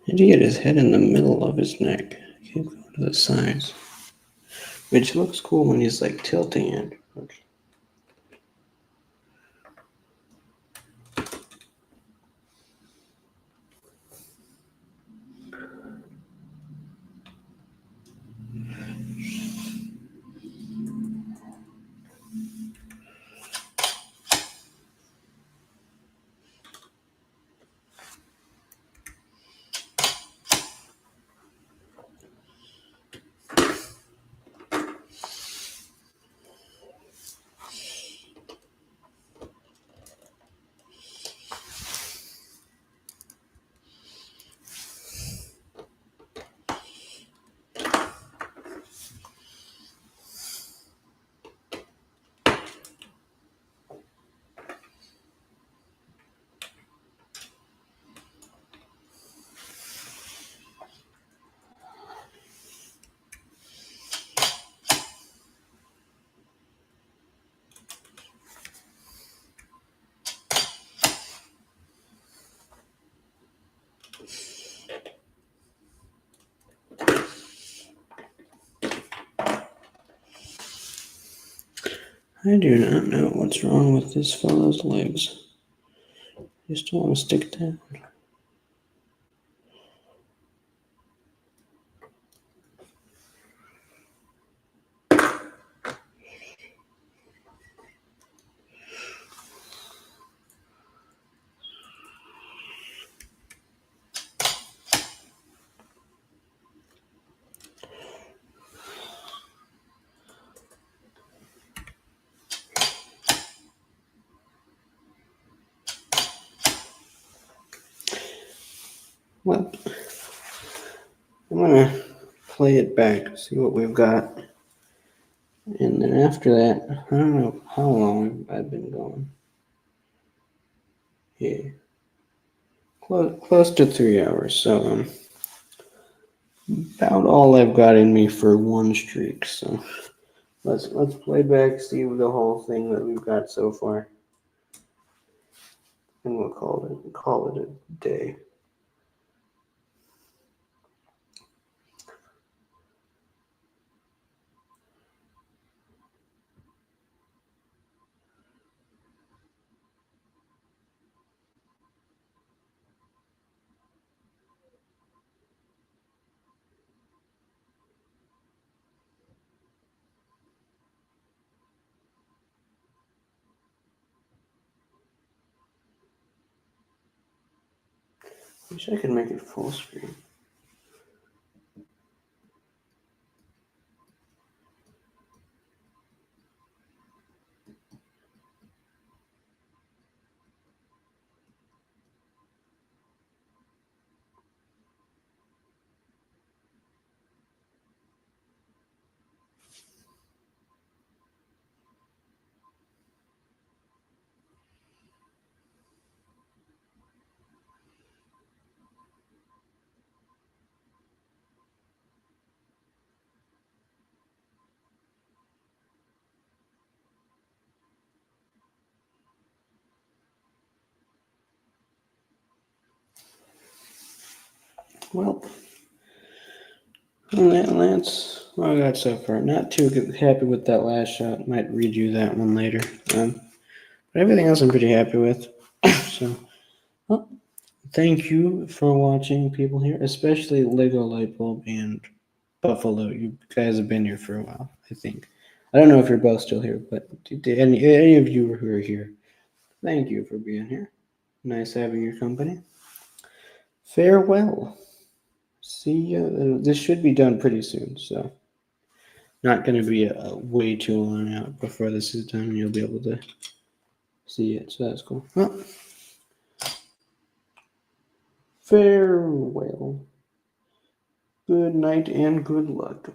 And he had his head in the middle of his neck. Keep going to the sides. Which looks cool when he's like tilting it. I do not know what's wrong with this fellow's legs. I just don't want to stick down. Well, I'm gonna play it back, see what we've got. And then after that, I don't know how long I've been going. Yeah, close to 3 hours. So about all I've got in me for one streak. So let's play back, see the whole thing that we've got so far, and we'll call it a day. Wish I could make it full screen. Well, that's what I got so far. Not too happy with that last shot. Might redo that one later. But everything else I'm pretty happy with. So, well, thank you for watching, people here, especially Lego Lightbulb and Buffalo. You guys have been here for a while, I think. I don't know if you're both still here, but any of you who are here, thank you for being here. Nice having your company. Farewell. See ya. This should be done pretty soon, so not going to be a way too long out before this is done. You'll be able to see it, so that's cool. Well, farewell. Good night and good luck.